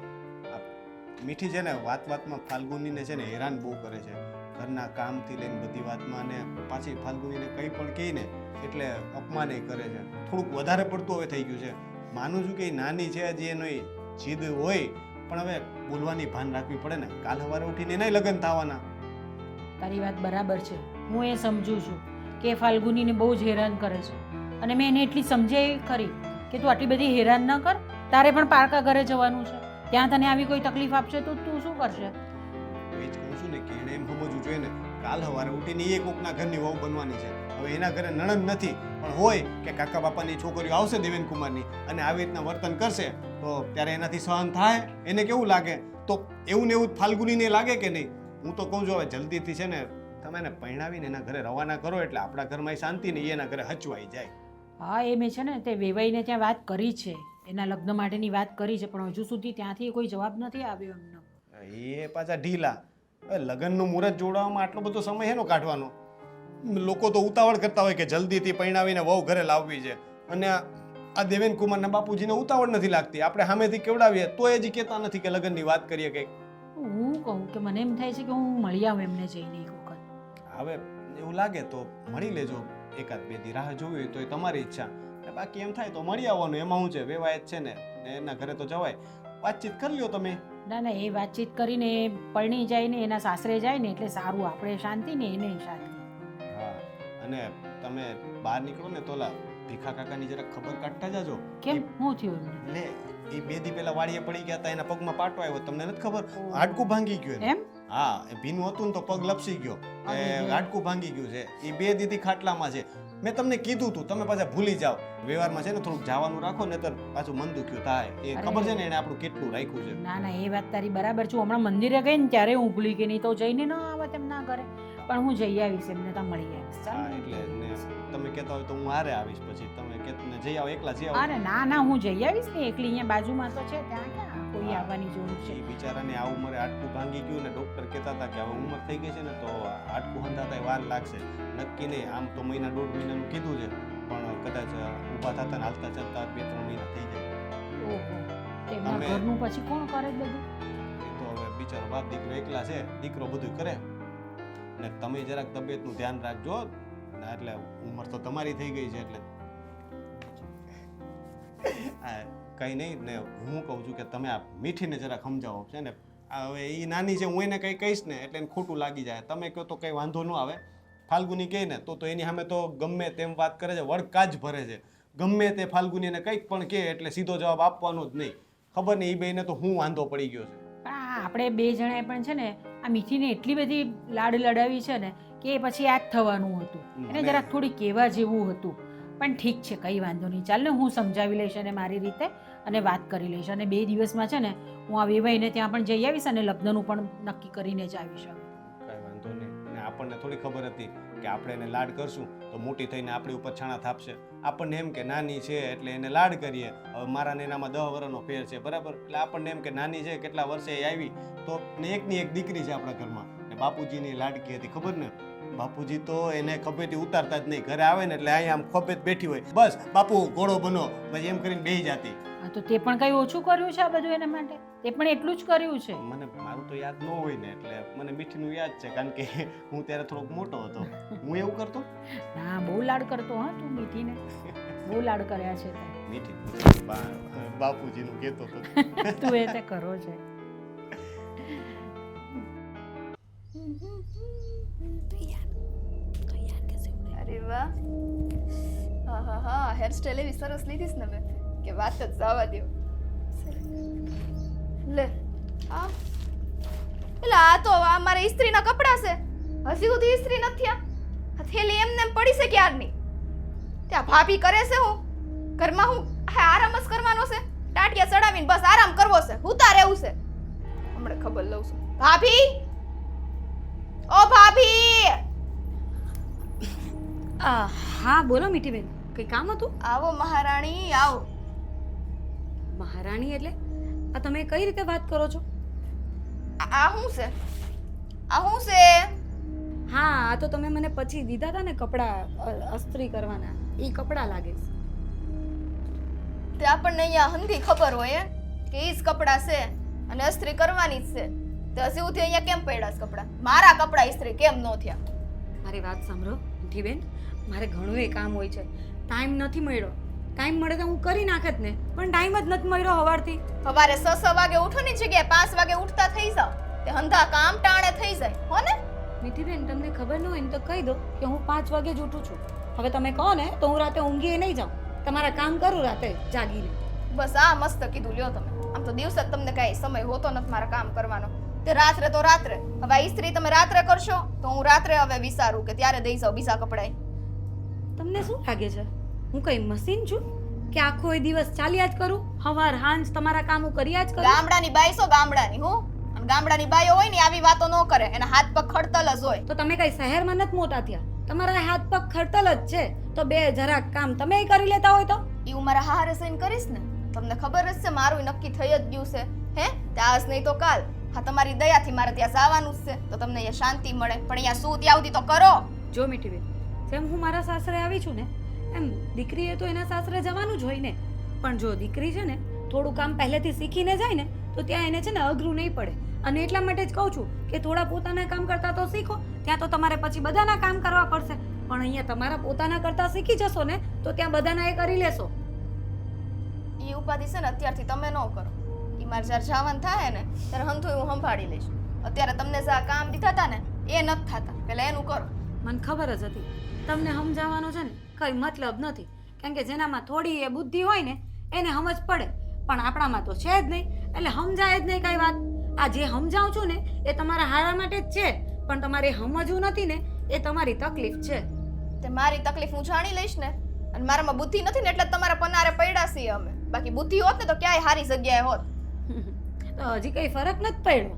મીઠી છે ને વાતમાં ફાલ્ગુનીને છે ને હેરાન બહુ કરે છે, ઘરના કામથી લઈને બધી વાતમાં. અને પાછી ફાલ્ગુનીને કંઈ પણ કહી ને એટલે અપમાન કરે છે. થોડુંક વધારે પડતું હવે થઈ ગયું છે. માનું છું કે એ નાની છે, હજી એનો એ જીદ હોય, પણ હવે બોલવાની ભાન રાખવી પડે ને. કાલ સવારે ઉઠીને એનાય લગ્ન થવાના. તારી વાત બરાબર છે, હું એ સમજુ છું કે ફાલ્ગુનીને બહુ જ હેરાન કરે છે, અને મેં એને એટલી સમજાવી ખરી કે તું આટલી બધી હેરાન ન કર. તારે પણ પારકા ઘરે જવાનું છે, ત્યાં તને આવી કોઈ તકલીફ આપશે તો તું શું કરશે? એ જ કહું છું ને કે એને એમ સમજવું જોઈએ ને, કાલ સવારે ઉઠીને એ કોકના ઘરની વહુ બનવાની છે. હવે એના ઘરે નણંદ નથી, પણ હોય કે કાકા બાપાની છોકરીઓ આવશે દેવેન કુમારની અને આવી રીતના વર્તન કરશે તો ત્યારે એનાથી સહન થાય? એને કેવું લાગે? તો એવું ને એવું ફાલ્ગુનીને લાગે કે નહીં? હું તો કહું છું હવે જલ્દીથી છે ને તમે એને પરણાવીને એના ઘરે રવાના કરો એટલે આપણા ઘરમાં શાંતિ ને એના ઘરે હચવાઈ જાય. હા એ મેં છે ને તે વેવાઈને ત્યાં વાત કરી છે, એના લગ્ન માટેની વાત કરી છે, પણ હજુ સુધી ત્યાંથી કોઈ જવાબ નથી આવ્યો એમનો. એ પાછા ઢીલા. હવે લગ્નનું મુહૂર્ત જોડવામાં આટલો બધો સમય હેનો કાઢવાનો? લોકો તો ઉતાવળ કરતા હોય કે જલ્દીથી પરણાવીને વહુ ઘરે લાવવી છે, અને આ દેવેન કુમારના બાપુજીને ઉતાવળ નથી લાગતી. આપણે સામેથી કેવડાવીએ તો એ હજી કહેતા નથી કે લગ્નની વાત કરીએ કંઈક. હું કહું કે મને એમ થાય છે કે હું મળી આવું એમને જઈને એક વખત. હવે એવું લાગે તો મળી લેજો, એકાદ બે દી રાહ જોવી હોય તો એ તમારી ઈચ્છા. બાકી એમ થાય તો મળી આવવાનું, એમાં શું છે, વેવાય જ છે ને એના ઘરે તો જવાય. વાતચીત કરી લ્યો તમે. ના ના, એ વાતચીત કરીને પરણી જાય ને એના સાસરે જાય ને એટલે સારું, આપણે શાંતિ ને એને શાંતિ. હા, અને તમે બહાર નીકળો ને તો ઓલા ભીખા કાકાની જરાક ખબર કાઢતા જાજો. કેમ, શું થયું એમને? લે એ બે દી પહેલા વાડીએ પડી ગયા હતા, એના પગમાં પાટો આવ્યો, તમને નથી ખબર? હાડકું ભાંગી ગયું એનું. એમ? હા, એ ભીનું હતું ને તો પગ લપસી ગયો, હાડકું ભાંગી ગયું છે. એ બે દીદી ખાટલામાં છે. મેં તમને કીધું તું, તમે પાછા ભૂલી જાઓ. વ્યવહારમાં છે ને થોડુંક જવાનું રાખો, નહીતર પાછું મન દુખ્યું થાય. એ ખબર છે ને એને આપણું કેટલું રાખ્યું છે. ના ના, એ વાત તારી બરાબર છે. હમણાં મંદિરે ગઈ ને ત્યારે હું ભૂલી ગઈ, નહીં તો જઈને ન આવત એમ ના કરે. પણ હું જઈ આવીશ, એમને ત્યાં મળી આવીશ. હા, એટલે ને તમે કહેતા હોય તો હું હારે આવીશ. પછી તમે કે જઈ આવો, એકલા જઈ આવો. અરે ના ના, હું જઈ આવીશ ને એકલી. અહીંયા બાજુમાં તો છે, ત્યાં ક્યાં કોઈ આવવાની જરૂર છે? એ બિચારાને આ ઉંમરે હાડકું ભાંગી ગયું ને ડોક્ટર કહેતા હતા કે હવે ઉંમર થઈ ગઈ છે ને તો હાડકું હંધાતા વાર લાગશે. નક્કી નહીં, આમ તો મહિના દોઢ મહિનાનું કીધું છે, પણ કદાચ ઊભા થતા ને હાલતા ચાલતા 2-3 મહિના થઈ જાય. ઓહો, એમના ઘરનું પછી કોણ કરે બધું? એ તો હવે બિચારો બાપ દીકરો એકલા છે, દીકરો બધું કરે. ને તમે જરાક તબિયતનું ધ્યાન રાખજો. એટલે ઉંમર તો તમારી થઈ ગઈ છે એટલે કંઈ નહીં. ને હું કહું છું કે તમે આ મીઠીને જરાક સમજાવો છે ને. હવે એ નાની છે, હું એને કંઈ કહીશ ને એટલે એને ખોટું લાગી જાય. તમે કહો તો કંઈ વાંધો ન આવે. ફાલ્ગુની કહે ને તો એની સામે તો ગમે તેમ વાત કરે છે, વળકા જ ભરે છે. ગમે તે ફાલ્ગુનીને કંઈક પણ કહે એટલે સીધો જવાબ આપવાનો જ નહીં. ખબર નહીં એ બેને તો હું વાંધો પડી ગયો છે. પણ આપણે બે જણાએ પણ છે ને આ મીઠીને એટલી બધી લાડ લડાવી છે ને કે પછી આ જ થવાનું હતું. એને જરાક થોડી કહેવા જેવું હતું. પણ ઠીક છે, કંઈ વાંધો નહીં. ચાલ ને, હું સમજાવી લઈશ અને મારી રીતે અને વાત કરી લઈશ. અને 2 દિવસમાં છે ને હું આ વેવાઈને ત્યાં પણ જઈ આવીશ અને લગ્નનું પણ નક્કી કરીને જ આવીશ. કાંઈ વાંધો નહીં. અને આપણને થોડી ખબર હતી કે આપણે એને લાડ કરશું તો મોટી થઈને આપણી ઉપર છાણા થાપશે. આપણને એમ કે નાની છે એટલે એને લાડ કરીએ. હવે મારા ને એનામાં 10 વર્ષનો ફેર છે, બરાબર? એટલે આપણને એમ કે નાની છે, કેટલા વર્ષે એ આવી તો ને એકની એક દીકરી છે આપણા ઘરમાં. ને બાપુજીની લાડકી હતી, ખબર ને? બાપુજી તો એને ખભેથી ઉતારતા જ નહીં. ઘરે આવે ને એટલે અહીંયા આમ ખભે બેઠી હોય, બસ બાપુ ઘોડો બનો, પછી એમ કરીને બેસી જતી. હા, તો તે પણ કંઈ ઓછું કર્યું છે આ બધું એના માટે? તે પણ એટલું જ કર્યું છે. મને મારું તો યાદ ન હોય ને એટલે મને મીઠીનું યાદ છે, કારણ કે હું ત્યારે થોડોક મોટો હતો. હું એવું કરતો? ના, બહુ લાડ કરતો. હા, તું મીઠીને બહુ લાડ કર્યા છે તે. મીઠી બાપુજીનું કહેતો હતો. તું એ તે કરો છે. અરે વાહ, હા હા હા, હેરસ્ટાઈલ એવી સરસ લીધીશ ને મેં કે વાત જ જવા દો. લે આ એટલે આ તો અમારા ઇસ્ત્રીના કપડાં છે. હજી સુધી ઇસ્ત્રી નથી થયા. આ થેલી એમને એમ પડી છે ક્યારની. ત્યાં ભાભી કરે છે હું ઘરમાં, હું આરામ જ કરવાનો છે. ટાટિયા ચડાવીને બસ આરામ કરવો છે, હુતા રહેવું છે. હમણાં ખબર લઉં છું. ભાભી, ઓ ભાભી! હા બોલો મીઠીબેન, કંઈ કામ હતું? આવો મહારાણી, આવો. મહારાણી એટલે આ તમે કઈ રીતે વાત કરો છો? આ શું છે? આ શું છે? હા, આ તો તમે મને પછી દીધા હતા ને કપડાં અસ્ત્રી કરવાના, એ કપડાં લાગે છે. તે આપણને અહીંયા હંધી ખબર હોય કે ઈ જ કપડાં છે અને અસ્ત્રી કરવાની જ છે. તો હજી સુધી અહીંયા કેમ પડ્યા છે કપડાં? મારા કપડાં ઇસ્ત્રી કેમ ન થયા? મારી વાત સાંભળો મીઠીબેન, મારે ઘણું એ કામ હોય છે, ટાઈમ નથી મળ્યો. ટાઈમ મળે તો હું કરી નાખત ને, પણ ટાઈમ જ નથી મળ્યો સવારથી. સવારે 6 વાગે ઉઠોની જગ્યાએ 5 વાગે ઉઠતા થઈ જાવ. તે હંધા કામ ટાણે થઈ જાય હો ને? મીઠીબેન, તમને ખબર ન હોય ને તો કહી દો કે હું 5 વાગે જ ઉઠું છું. હવે તમે કહો ને તો હું રાતે ઊંઘીએ નહીં જાઉં, તમારા કામ કરું રાતે જાગીને. બસ આ મસ્ત કીધું લ્યો તમે. આમ તો દિવસે તમને કાંઈ સમય હોતો નથી મારા કામ કરવાનો. તે રાત્રે તો રાત્રે. હવે આ ઇસ્ત્રી તમે રાત્રે કરશો તો હું રાત્રે હવે વિચારું કે ત્યારે દઈ જાઉં બીજા કપડાં. તમને શું લાગે છે હું કઈ મશીન છું કે આખો દિવસ ચાલ્યા જ કરું? સવાર સાંજ તમારા કામ હું કર્યા જ કરું? ગામડાની બાઈ છો, ગામડાની હું અને ગામડાની બાઈઓ હોય ને આવી વાતો ન કરે, એના હાથ પગ ખડતલ જ હોય. તો તમે કઈ શહેરમાં નથી મોટા થયા? તમારા હાથ પગ ખડતલ જ છે, તો બે જરાક કામ તમે કરી લેતા હોય તો? ઈ હું મારા હારે સહીને કરીશ ને, તમને ખબર જ છે મારું નક્કી થઈ જ ગયું છે. હે આજ નહીં તો કાલ. હા, તમારી દયાથી મારે ત્યાં જવાનું જ છે, તો તમને અહીંયા શાંતિ મળે. પણ અહીંયા શું ત્યાં સુધી તો કરો. જો મીઠી બેન, જેમ હું મારા સાસરે આવી છું ને, એમ દીકરીએ તો એના સાસરે જવાનું જ હોય ને. પણ જો દીકરી છે ને થોડું કામ પહેલેથી શીખીને જાય ને, તો ત્યાં એને છે ને અઘરું નહીં પડે. અને એટલા માટે જ કહું છું કે થોડા પોતાના કામ કરતા તો શીખો. ત્યાં તો તમારે પછી બધાના કામ કરવા પડશે, પણ અહીંયા તમારા પોતાના કરતા શીખી જશો ને, તો ત્યાં બધાના એ કરી લેશો. ઈ ઉપાધિ છે ને અત્યારથી તમે ન કરો. ઈ મારે જ્યારે જવાનું થાય ને ત્યારે હંથું હું સંભાળી લઈશ. અત્યારે તમને જે આ કામ દીધા હતા ને એ નથી થતા, પેલા એનું કરો. મને ખબર જ હતી તમને સમજાવવાનો છે ને કઈ મતલબ નથી, કેમ કે જેનામાં થોડી એ બુદ્ધિ હોય ને એને સમજ પડે, પણ આપણામાં તો છે જ નહીં, એટલે સમજાય જ નહીં કઈ વાત. આ જે સમજાવું છું ને એ તમારા હારા માટે જ છે, પણ તમારે સમજવું નથી ને એ તમારી તકલીફ છે. તે મારી તકલીફ હું જાણી લઈશ ને, અને મારામાં બુદ્ધિ નથી ને એટલે જ તમારા પનારે પડ્યા છીએ અમે. બાકી બુદ્ધિ હોત ને તો ક્યાંય સારી જગ્યાએ હોત. તો હજી કઈ ફરક નથી પડ્યો,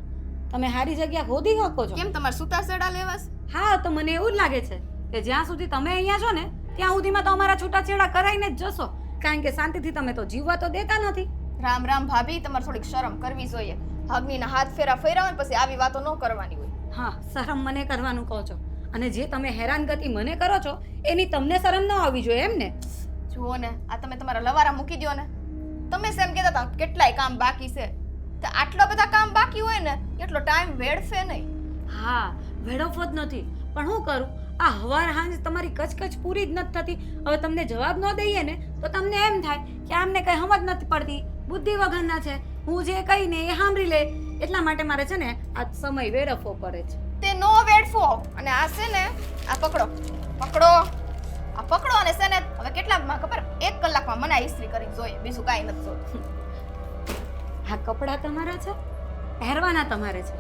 તમે સારી જગ્યા શોધી શકો છો. કેમ તમારે સુતા સેડા લેવાસ? હા, તો મને એવું જ લાગે છે કે જ્યાં સુધી તમે અહીંયા છો ને ત્યાં સુધીમાં તો અમારા છૂટાછેડા કરાઈને જ જશો, કારણ કે શાંતિથી તમે તો જીવવા તો દેતા નથી. રામ રામ ભાભી, તમારે થોડીક શરમ કરવી જોઈએ. હગનીના હાથ ફેરા હોય પછી આવી વાતો ન કરવાની હોય. હા, શરમ મને કરવાનું કહો છો, અને જે તમે હેરાનગતિ મને કરો છો એની તમને શરમ ન આવવી જોઈએ એમ ને? જુઓ ને, આ તમે તમારા લવારા મૂકી દો ને. તમે એમ કહેતા હતા કેટલાય કામ બાકી છે, તો આટલા બધા કામ બાકી હોય ને એટલો ટાઈમ વેડફે નહીં. હા, વેડફો જ નથી, પણ હું કરું, આ હવાર હાંજ તમારી કચકચ પૂરી જ નથી થતી. હવે તમને જવાબ ન દઈએ ને તો તમને એમ થાય કે આમને કઈ સમજ નથી પડતી, બુદ્ધિ વગરના છે, હું જે કહીને એ સાંભળી લે. એટલા માટે મારે છે ને આ સમય વેડફવો પડે છે. તે નો વેડફો. અને આ છે ને આ પકડો પકડો આ પકડો, અને છે ને હવે કેટલામાં ખબર, 1 કલાકમાં મને આ ઇસ્ત્રી કરીને જોઈએ, બીજું કાંઈ નથી જોતું. આ કપડાં તમારા છે, પહેરવાના તમારે છે,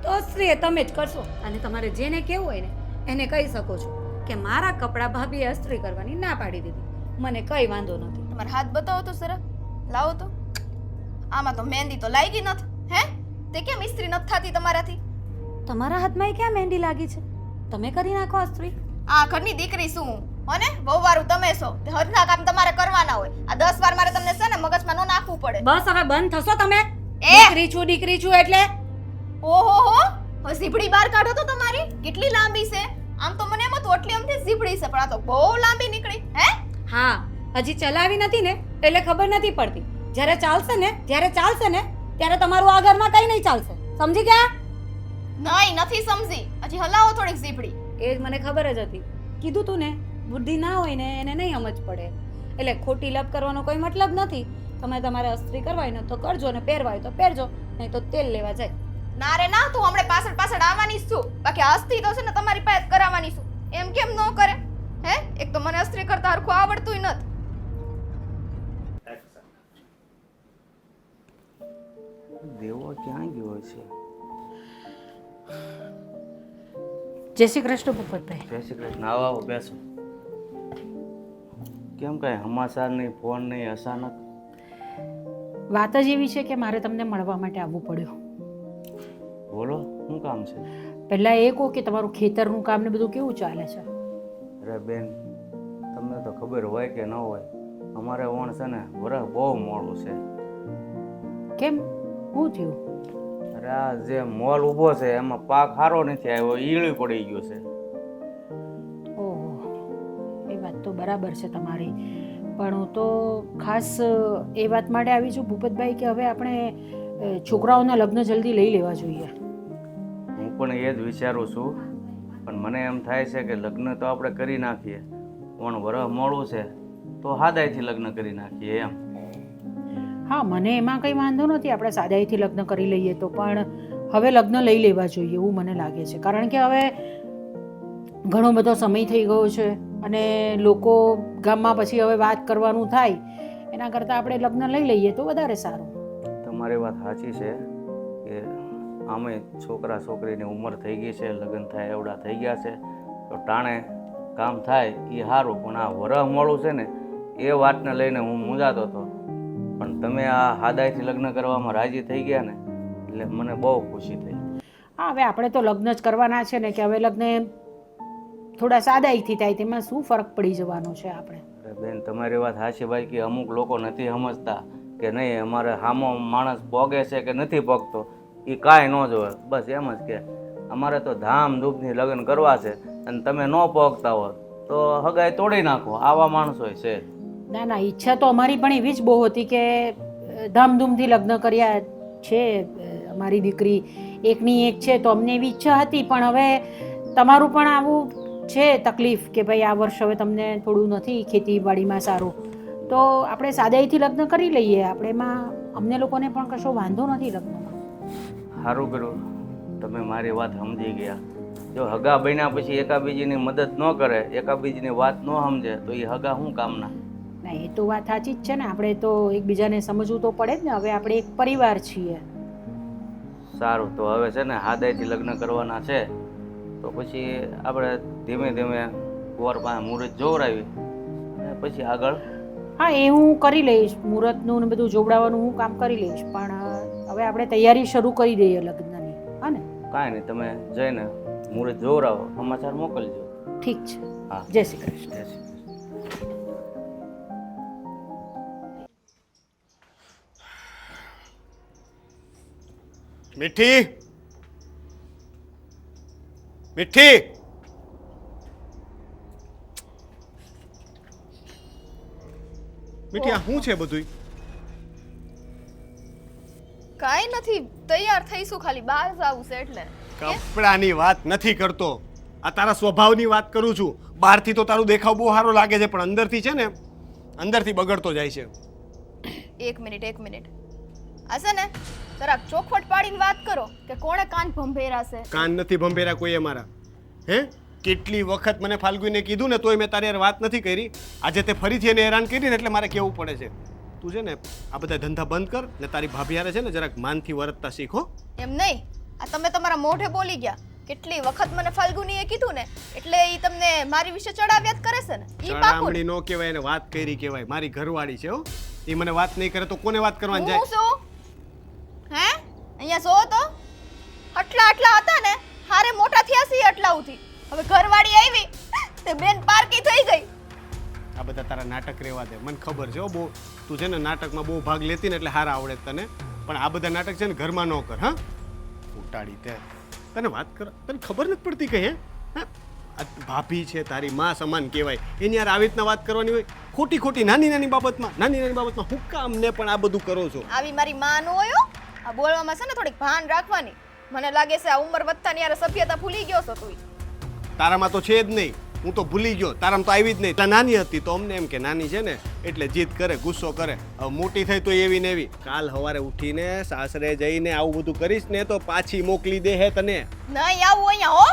તો અસ્ત્રી તમે જ કરશો. અને તમારે જેને કહેવું હોય ને એને કહી શકો છો કે મારા કપડાં ભાભીએ અસ્ત્રી કરવાની ના પાડી દીધી, મને કઈ વાંધો નથી. તમારા હાથ બતાવો તો સર, લાવો તો. આમાં તો મહેંદી તો લાગી નથી. હે તે કેમ ઇસ્ત્રી નથી થતી તમારાથી? તમારા હાથમાં ક્યાં મહેંદી લાગી છે? તમે કરી નાખો અસ્ત્રી. આ ઘરની દીકરી શું હોને, વહુવારું તમે છો, તે હદના કામ તમારે કરવાના હોય. આ 10 વાર મારે તમને છે ને મગજમાં ન નાખવું પડે. બસ હવે બંધ થશો તમે? એ દીકરી છું એટલે. ઓહો હો, હવે ઝીપડી બહાર કાઢો તો તમારી કેટલી લાંબી છે. આમ તો મને એમ હતું એટલી અમથી ઝીપડી છે, પણ આ તો બહુ લાંબી નીકળી. હે હા, હજી ચલાવી નથી ને એટલે ખબર નથી પડતી. જ્યારે ચાલશે ને ત્યારે તમારું આ ઘરમાં કઈ નહીં ચાલશે, સમજી ગયા? નહીં, નથી સમજી. હજી હલાવો થોડીક ઝીપડી. એ જ મને ખબર જ હતી, કીધું તું ને, બુદ્ધિ ના હોય ને એને નહીં સમજ પડે. એટલે ખોટી લપ કરવાનો કોઈ મતલબ નથી. તમે તમારે અસ્ત્રી કરવાય ને તો કરજો, ને પહેરવાય તો પહેરજો, નહીં તો તેલ લેવા જાય. ના રે ના, તું હમણે પાછળ પાછળ આવવાની છું, બાકી અસ્ત્રી તો છે ને તમારી પાસે કરાવવાની છું. એમ કેમ ન કરે? હે એક તો મને અસ્ત્રી કરતા હરખું આવડતુંય નથી. દેવો ક્યાં ગયો છે? જય શ્રી કૃષ્ણ ભૂપતભાઈ. જય શ્રી કૃષ્ણ. આવો આવો, બેસો. કેમ કાંઈ સમાચાર નહીં, ફોન નહીં, અચાનક? વાત જ એવી છે કે મારે તમને મળવા માટે આવવું પડ્યું. બોલો, શું કામ છે? પહેલાં એ કહો કે તમારું ખેતરનું કામ ને બધું કેવું ચાલે છે? અરે બેન, તમને તો ખબર હોય કે ન હોય, અમારે વણ છે ને વરસ બહુ મોડું છે. કેમ, શું થયું? અરે આ જે મોલ ઊભો છે એમાં પાક સારો નથી આવ્યો, ઈળી પડી ગયો છે. ઓહો, એ વાત તો બરાબર છે તમારી, પણ હું તો ખાસ એ વાત માટે આવી છું ભૂપતભાઈ કે હવે આપણે છોકરાઓના લગ્ન જલ્દી લઈ લેવા જોઈએ. હું પણ એ જ વિચારું છું, પણ મને એમ થાય છે કે લગ્ન તો આપણે કરી નાખીએ, પણ વરસ મોડું છે તો હાદાઈથી લગ્ન કરી નાખીએ એમ. હા, મને એમાં કંઈ વાંધો નથી, આપણે સાદાઈથી લગ્ન કરી લઈએ તો, પણ હવે લગ્ન લઈ લેવા જોઈએ એવું મને લાગે છે. કારણ કે હવે ઘણો બધો સમય થઈ ગયો છે અને લોકો ગામમાં પછી હવે વાત કરવાનું થાય એના કરતાં આપણે લગ્ન લઈ લઈએ તો વધારે સારું. તમારી વાત સાચી છે કે આમે છોકરા છોકરીની ઉંમર થઈ ગઈ છે, લગ્ન થાય એવડા થઈ ગયા છે, તો ટાણે કામ થાય એ સારું. પણ આ વરસ મોડું છે ને એ વાતને લઈને હું મૂંઝાતો હતો, પણ તમે આ હાદાઈથી લગ્ન કરવામાં રાજી થઈ ગયા ને એટલે મને બહુ ખુશી થઈ. હા, હવે આપણે તો લગ્ન જ કરવાના છે ને, કે હવે લગ્ન થોડા સાદાઈથી થાય તેમાં શું ફરક પડી જવાનો છે આપણે. અરે બેન, તમારી વાત હાચી ભાઈ, કે અમુક લોકો નથી સમજતા કે નહીં અમારે સામો માણસ પોગે છે કે નથી પોગતો એ કાંઈ ન જોવે. બસ એમ જ કે અમારે તો ધામધૂમથી લગ્ન કરવા છે અને તમે ન પોગતા હો તો હગાઈ તોડી નાખો. આવા માણસો છે. ના ના, ઈચ્છા તો અમારી પણ એવી જ બહુ હતી કે ધામધૂમથી લગ્ન કર્યા છે અમારી દીકરી એકની એક છે, તો અમને એવી ઈચ્છા હતી. પણ હવે તમારું પણ આવું છે તકલીફ કે ભાઈ આ વર્ષ હવે તમને થોડું નથી ખેતીવાડીમાં સારું, તો આપણે સાદાઈથી લગ્ન કરી લઈએ. આપણે એમાં અમને લોકોને પણ કશો વાંધો નથી લગ્નમાં. સારું કર્યું તમે મારી વાત સમજી ગયા. જો હગા બન્યા પછી એકાબીજીની મદદ ન કરે, એકાબીજીની વાત ન સમજે તો એ હગા શું કામના? ના, એ તો વાત સાચી જ છે ને. આપણે તો એકબીજાને સમજવું તો પડે જ ને. હવે આપણે એક પરિવાર છીએ. સારું, તો હવે છે ને હાદાઈથી લગ્ન કરવાના છે તો પછી આપણે ધીમે ધીમે કુંવર પાસે મુહૂર્ત જોવરાવી અને પછી આગળ. હા, એ હું કરી લઈશ. મુહૂર્તનું ને બધું જોવડાવવાનું હું કામ કરી લઈશ. પણ હવે આપણે તૈયારી શરૂ કરી દઈએ લગ્નની. હા ને? કાંઈ નહીં, તમે જઈને મુહૂર્ત જોવરાવો, સમાચાર મોકલજો. ઠીક છે. હા, જય શ્રી કૃષ્ણ. જય શ્રી કૃષ્ણ. મીઠી, મીઠી, મીઠી, આ શું છે બધું? કાંઈ નથી, તૈયાર થઈશું, ખાલી બહાર જાવું છે એટલે. કપડાની વાત નથી કરતો, આ તારા સ્વભાવની વાત કરું છું. બહારથી તો તારું દેખાવ બહુ સારો લાગે છે, પણ અંદરથી છે ને, અંદરથી બગડતો જાય છે. એક મિનિટ. આ છે ને જરાક ચોખવટ પાડીને વાત કરો કે કોણે કાન ભંભેરા છે. કાન નથી ભંભેરા કોઈએ મારા. હે, કેટલી વખત મને ફાલ્ગુને કીધું ને તોય મેં તારી યાર વાત નથી કરી. આજે તે ફરીથી એને હેરાન કરીને એટલે મારે કહેવું પડે છે. તું છે ને આ બધા ધંધા બંધ કર ને તારી ભાભી હારે છે ને જરાક માનથી વર્તતા શીખો. એમ નહીં, આ તમે તમારા મોઢે બોલી ગયા. કેટલી વખત મને ફાલ્ગુનીએ કીધું ને એટલે ઈ તમને મારી વિશે ચડાવ્યા જ કરે છે ને. ઈ પાકું. ચડામણી નો કહેવાય, એને વાત કરી કહેવાય. મારી ઘરવાળી છે હો. એ મને વાત નહીં કરે તો કોને વાત કરવાની જાય? હું શું? હે? અહીંયા જો તો આટલા હતા ને, હારે મોટા થયા છે આટલા ઉથી. હવે ઘરવાળી આવી તે બેન પારકી થઈ ગઈ. આ બધા તારા નાટક રહેવા દે. મને ખબર છે હો બહુ, તું છે ને નાટકમાં બહુ ભાગ લેતી ને એટલે હારા આવડે તને. પણ આ બધા નાટક છે ને ઘરમાં ન કર. હા, ઉટાડી તે તને વાત કર, તને ખબર નથી પડતી કઈ? હે, આ ભાભી છે, તારી માં સમાન કહેવાય. એની યાર આવી રીતના વાત કરવાની હોય? ખોટી નાની બાબતમાં હું કામ ને પણ આ બધું કરો છો? આવી મારી માં નો હોય હો. આ બોલવામાં છે ને થોડીક ભાન રાખવાની. મને લાગે છે આ ઉંમર વધતાની યાર સભ્યતા ભૂલી ગયો છો તું. તારામાં તો છે જ નહીં. હું તો ભૂલી ગયો, તારામાં તો આવી જ નહીં. નાની હતી તો અમને એમ કે નાની છે ને એટલે જીદ કરે, ગુસ્સો કરે. હવે મોટી થઈ તો એવી ને એવી. કાલ સવારે ઉઠીને સાસરે જઈને આવું બધું કરીશ ને તો પાછી મોકલી દે હે તને. નહીં આવું અહીંયા હો.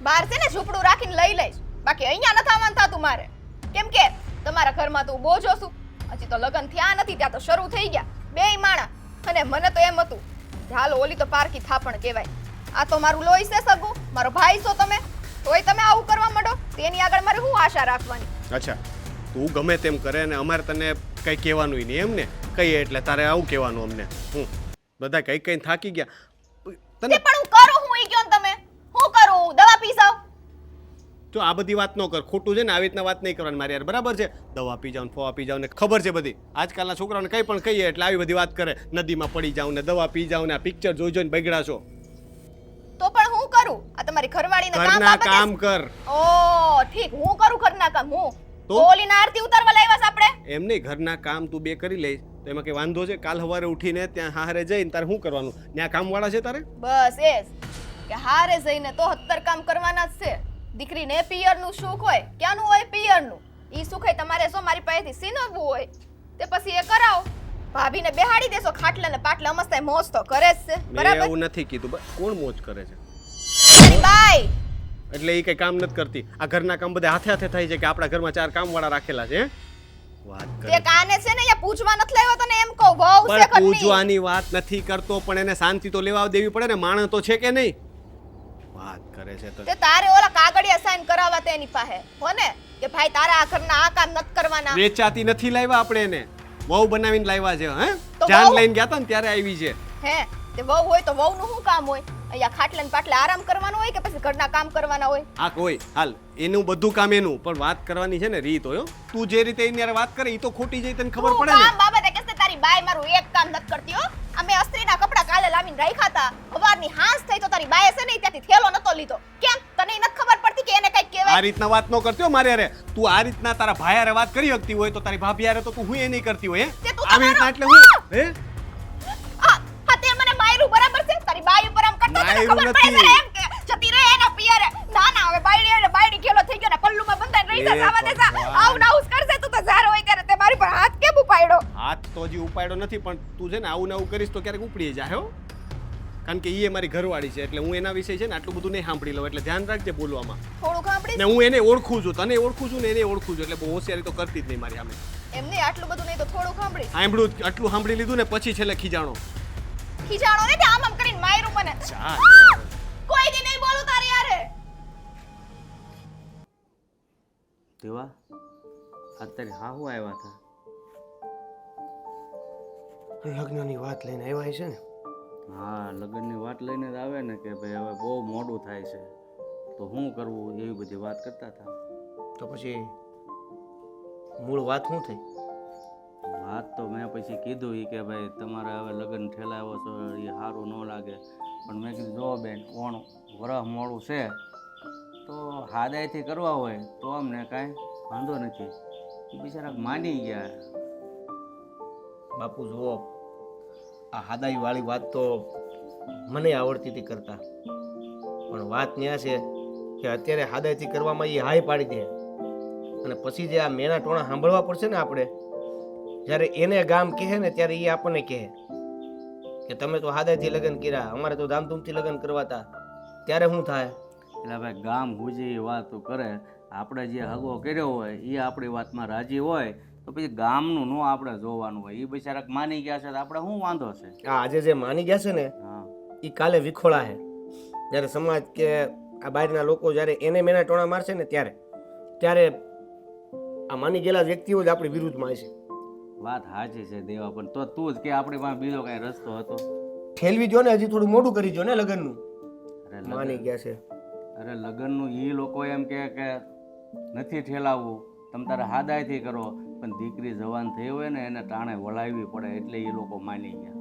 બહાર છે ને ઝૂંપડું રાખીને લઈ લઈશ. બાકી અહીંયા નથી આવવાનું થતું મારે. કેમ કે તમારા ઘરમાં તો બોજો છું. હજી તો લગ્ન થયા નથી, ત્યાં તો શરૂ થઈ ગયા બેય માણા. અને મને તો એમ હતું હાલો ઓલી તો પારકી થાપણ કહેવાય. આ તો મારું લોહી છે સગું, મારો ભાઈ છો તમે, તોય તમે આવું કરવા માંડો. તેની આગળ મારે શું આશા રાખવાની? અચ્છા, તું ગમે તેમ કરે ને અમારે તને કઈ કહેવાનું નહીં એમ ને? કહીએ એટલે તારે આવું કહેવાનું અમને? હું બધા કઈ થાકી ગયા. તે પણ હું કરું હું ઈ ગયો ને તમે હું કરું? દવા પી જાવ. જો આ બધી વાત ન કર, ખોટું છે ને. આવી રીતના વાત નહીં કરવાની મારી યાર, બરાબર છે? દવા પી જાવ ને ફવા પી જાવ ને ખબર છે બધી. આજકાલના છોકરાઓને કંઈ પણ કહીએ એટલે આવી બધી વાત કરે. નદીમાં પડી જાવ ને દવા પી જાવ ને આ પિક્ચર જોઈને બગડા છો. તો પણ હું કરું? આ તમારી ઘરવાળીને ઘરના કામ કર. ઓ ઠીક, હું કરું ઘરના કામ. હું તો? ઓલીના આરતી ઉતારવા લાવ્યા છે આપણે. એમ નહીં, ઘરના કામ તું બે કરી લઈશ તો એમાં કઈ વાંધો છે? કાલ સવારે ઉઠીને ત્યાં હારે જઈને તારે શું કરવાનું? ત્યાં કામવાળા છે તારે? બસ એ જ કે હારે જઈને તો 70 કામ કરવાના જ છે. દીકરીને પિયરનું સુખ હોય, ક્યાંનું હોય પિયરનું. ઈ સુખ તમારે જો મારી પાસેથી સીનવવું હોય તે પછી એ કરાવો. ભાભીને બેહાડી દેશો ખાટલા ને પાટલા, મસ્ત મોજ તો કરે જ છે. મેં બરાબર? એવું નથી કીધું. કોણ મોજ કરે છે? મારી બાઈ. એટલે એ કઈ કામ નથી કરતી. આ ઘરના કામ બધા હાથે થાય છે કે આપણા ઘરમાં 4 કામવાળા રાખેલા છે? વાત કરે તે કાને છે ને અહીંયા પૂછવા નથી લાવ્યો તને એમ કહું. બહુ છે પણ ઘરની. પૂજવાની વાત નથી કરતો, પણ એને શાંતિ તો લેવા દેવી પડે ને. માણસ તો છે કે નહીં? વાત કરે છે તો તે તારે ઓલા કાગળિયા સાઈન કરાવવા તેની પાસે હો ને કે ભાઈ તારા આ ઘરના આ કામ નથી કરવાના. વેચાતી નથી લાવ્યા આપણે એને, વહુ બનાવીને લાવ્યા છે. હે, તો જાન વહુ? લઈને ગયા હતા ને ત્યારે આવી છે. હે તે વહુ હોય તો વહુનું શું કામ હોય? અહીંયા ખાટલે ને પાટલે આરામ કરવાનો હોય કે પછી ઘરના કામ કરવાના હોય? હા કોઈ હાલ એનું બધું કામ એનું, પણ વાત કરવાની છે ને રીત હોય હો. તું જે રીતે એની હારે વાત કરે એ તો ખોટી જાય તને ખબર પડે ને. કામ બાબતે કહેશે તારી બાઈ મારું એક કામ નથી કરતી હો. અમે અસ્ત્રીના કપડા કાલે લાવીને રાખ્યા હતા, સવારની હાંસ થઈ તો તારી બાએ છે ને ત્યાંથી થેલો નતો લીધો. કેમ તને નથી ખબર પડતી કે એને કઈક આ કહેવાય? રીતના વાત ન કરતી હો મારે હારે. તું આ રીતના તારા ભાઈ હારે વાત કરી શકતી હોય તો તારી ભાભી હારે તો તું હું એ નહીં કરતી હોય તે હે? તું આવી રીતના તમારો- એટલે હું હે હા તે મને માયરું બરાબર છે? તારી બાઈ ઉપર આમ કરતો તને માયરું ખબર પડે નથી. છે એમ કે જતી રહે એના પિયરે. ના ના હવે બાયડી ખેલો થઈ ગયો ને પલ્લુમાં બંધાઈને રહી જા. એ સાવા દેસા ભગવાન. આવું નાઉસ કરશે તું તો ઝારો હોય ત્યારે તે મારી પર હાથ કેમ ઉપાડ્યો? હાથ તો હજી ઉપાડ્યો નથી, પણ તું છે ને આવું ને આવું કરીશ તો ક્યારેક ઉપડી જાય હો. કારણ કે એ મારી ઘરવાળી છે એટલે હું એના વિશે છે ને આટલું બધું નહીં સાંભળી લઉં, એટલે ધ્યાન રાખજે બોલવામાં. થોડું સાંભળી ને હું એને ઓળખું છું, તને ઓળખું છું ને એને ઓળખું છું, એટલે બહુ હોશિયારી તો કરતી જ નહીં મારી સામે. એમને આટલું બધું નહીં તો થોડું સાંભળી. સાંભળ્યું આટલું સાંભળી લીધું ને પછી છેલ્લે ખીજાણો. ખીજાણો ને તે આમ આમ કરીને માયરું મને. ચાલ કોઈ દી નહીં બોલું તારી યારે. દેવા અત્યારે હા હું આવ્યા હતા? લગ્નની વાત લઈને આવ્યા છે ને. હા લગ્નની વાત લઈને જ આવે ને કે ભાઈ હવે બહુ મોડું થાય છે તો શું કરવું એવી બધી વાત કરતા હતા. તો પછી મૂળ વાત શું થઈ? વાત તો મેં પછી કીધું ઈ કે ભાઈ તમારે હવે લગ્ન ઠેલાવો છો એ સારું ન લાગે, પણ મેં કીધું જો બેન કોણ વરહ મોડું છે તો હાદાઈથી કરવા હોય તો અમને કાંઈ વાંધો નથી. એ બિચારા માની ગયા. બાપુ જુઓ, આ હાદાઈ વાળી વાત તો મને આવડતી હતી કરતા, પણ વાત ન્યા છે કે અત્યારે હાદાઈથી કરવામાં એ હાય પાડી દે, અને પછી જે આ મેના ટોણા સાંભળવા પડશે ને આપણે, જ્યારે એને ગામ કહે ને ત્યારે એ આપણને કહે કે તમે તો હાદાઈથી લગ્ન કર્યા, અમારે તો ધામધૂમથી લગ્ન કરવાતા, ત્યારે શું થાય? એટલે ભાઈ ગામ હુજી એ વાતો કરે, આપણે જે હગો કર્યો હોય એ આપણી વાતમાં રાજી હોય તો પછી ગામનું ન આપણે જોવાનું હોય. એ બિચારા માની ગયા છે તો આપણે શું વાંધો છે? આ આજે જે માની ગયા છે ને હા એ કાલે વિખોળા છે. જ્યારે સમાજ કે આ બહારના લોકો જ્યારે એને મેના ટોણા મારશે ને ત્યારે આ માની ગયેલા વ્યક્તિઓ જ આપણી વિરુદ્ધમાં છે. વાત સાચી છે દેવા, પણ તો તું જ કે આપણી પાસે બીજો કઈ રસ્તો હતો? ઠેલવી જો ને, હજી થોડું મોડું કરી જો ને લગ્નનું. અરે માની લગ્ન ગયા છે. અરે લગ્નનું એ લોકો એમ કે નથી ઠેલાવવું, તમે તારે હાદાઈથી કરો, પણ દીકરી જવાન થઈ હોય ને એને ટાણે વળાવવી પડે એટલે એ લોકો માની ગયા.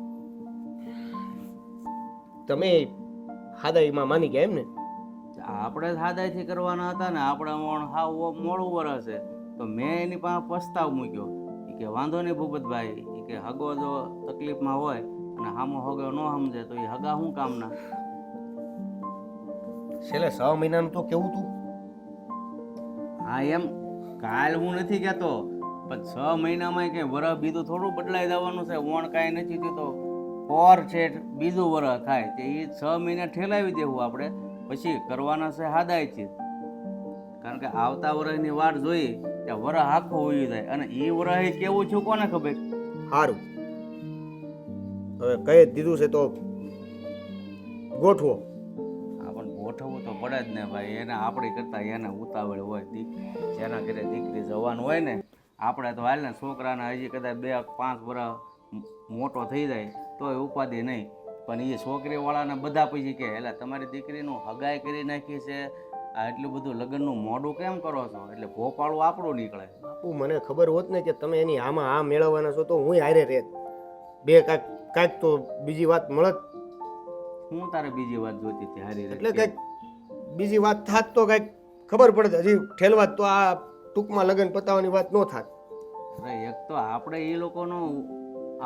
તમે હાદાઈમાં માની ગયા એમ ને? આપણે જ હાદાઈથી કરવાના હતા ને, આપણે હાવ મોડું વરસ છે તો મેં એની પાસે પસ્તાવ મૂક્યો. એ કે વાંધો નહીં ભૂપતભાઈ, એ કે હગો જો તકલીફમાં હોય અને હામો હગો ન સમજે તો એ હગા શું કામના? છેલ્લે 6 મહિનાનું તો કેવું તું? હા એમ કાલ હું નથી કહેતો, પણ 6 મહિનામાં કંઈ વરસ બીજું થોડું બદલાઈ જવાનું છે. વણ કાંઈ નથી થયું તો પોર છે બીજું વરસ થાય તે એ 6 મહિના ઠેલાવી દેવું આપણે, પછી કરવાના છે હાદાઈથી. કારણ કે આવતા વર્ષની વાર જોઈ ત્યાં વરસ આખો હોઈ જાય અને એ વરસ કેવું છું કોને ખબર? સારું, હવે કહી જ દીધું છે તો ગોઠવો. હા પણ ગોઠવવું તો પડે જ ને ભાઈ, એને આપણી કરતા એને ઉતાવળ હોય. જેના ઘરે દીકરી જવાનું હોય ને, આપણે તો હાલ ને છોકરાને હજી કદાચ 2-5 વર્ષ મોટો થઈ જાય તો એ ઉપાધિ નહીં, પણ એ છોકરીવાળાને બધા પછી કહે એટલે તમારી દીકરીનું હગાઈ કરી નાખી છે, આ એટલું બધું લગ્નનું મોડું કેમ કરો છો? એટલે ભોપાળું આપણું નીકળે. બાપુ મને ખબર હોત ને કે તમે એની આમાં આ મેળવવાના છો તો હું હારે રહેત. બે કાંઈક તો બીજી વાત મળત, હું તારે બીજી વાત જોતી હતી હારી એટલે કંઈક બીજી વાત થાત તો કંઈક ખબર પડે. હજી ઠેલવાત તો આ ટૂંકમાં લગ્ન પતાવવાની વાત ન થાત. અરે એક તો આપણે એ લોકોનો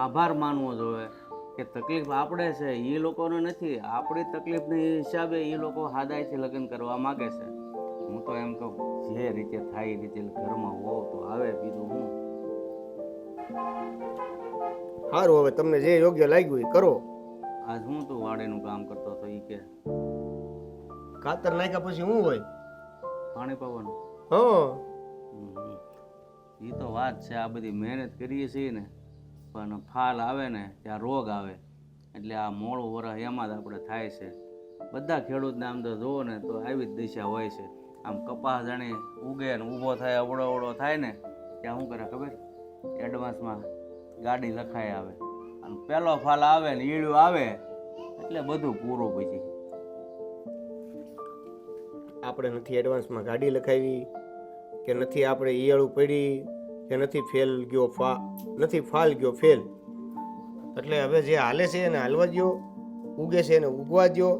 આભાર માનવો જોઈએ કે તકલીફ આપણે છે એ લોકોને નથી. આપણી તકલીફના હિસાબે એ લોકો હાદાઈથી લગ્ન કરવા માગે છે. હું તો એમ કહું જે રીતે થાય એ રીતે ઘરમાં હોવ તો આવે, બીજું હું. સારું, હવે તમને જે યોગ્ય લાગ્યું એ કરો. આજ હું તું વાડીનું કામ કરતો હતો એ કે ખાતર નાખ્યા પછી શું હોય? પાણી પાવાનું. હા, એ તો વાત છે. આ બધી મહેનત કરીએ છીએ ને, પણ ફાલ આવે ને ત્યાં રોગ આવે, એટલે આ મોડું વરસ એમાં જ આપણે થાય છે. બધા ખેડૂતને આમ તો જુઓ ને તો આવી જ દિશા હોય છે. આમ કપાસ જાણે ઉગે ને ઊભો થાય અવળો અવળો થાય ને ત્યાં શું કરે ખબર? એડવાન્સમાં ગાડી લખાઈ આવે અને પહેલો ફાલ આવે ને ઈળું આવે એટલે બધું પૂરું પછી. આપણે નથી એડવાન્સમાં ગાડી લખાવી કે નથી આપણે ઈયળું પડી કે નથી ફાલ ગયો ફેલ. એટલે હવે જે હાલે છે એને હાલવા દ્યો, ઉગે છે એને ઉગવા દ્યો,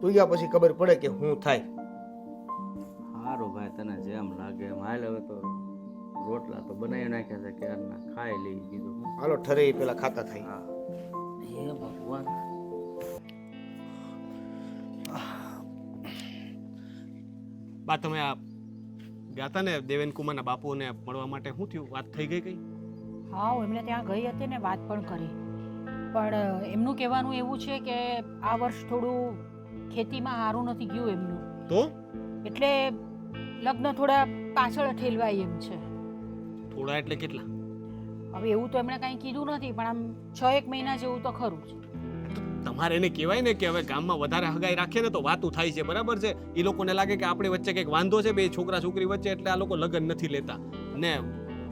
ઉગ્યા પછી ખબર પડે કે શું થાય. સારું ભાઈ, તને જેમ લાગે એમ હાલ. હવે તો રોટલા તો બનાવી નાખ્યા છે, ક્યારના ખાઈ લઈ દીધું. હાલો ઠરે એ પેલા ખાતા થાય. હા, હે ભગવાન. બા તમે આ ગયા હતા ને દેવેન કુમારના બાપુને મળવા માટે, શું થયું? વાત થઈ ગઈ કઈ? હા, હું એમને ત્યાં ગઈ હતી ને વાત પણ કરી, પણ એમનું કહેવાનું એવું છે કે આ વર્ષ થોડું ખેતીમાં સારું નથી ગયું એમનું, તો એટલે લગ્ન થોડા પાછળ ઠેલવાય એમ છે. થોડા એટલે કેટલા? હવે એવું તો એમણે કાંઈ કીધું નથી, પણ આમ 6-1 મહિના જેવું તો ખરું છે. તમારે એને કહેવાય ને કે હવે ગામમાં વધારે હગાઈ રાખીએ ને તો વાતું થાય છે, બરાબર છે? એ લોકોને લાગે કે આપણી વચ્ચે કંઈક વાંધો છે, બે છોકરા છોકરી વચ્ચે, એટલે આ લોકો લગ્ન નથી લેતા. ને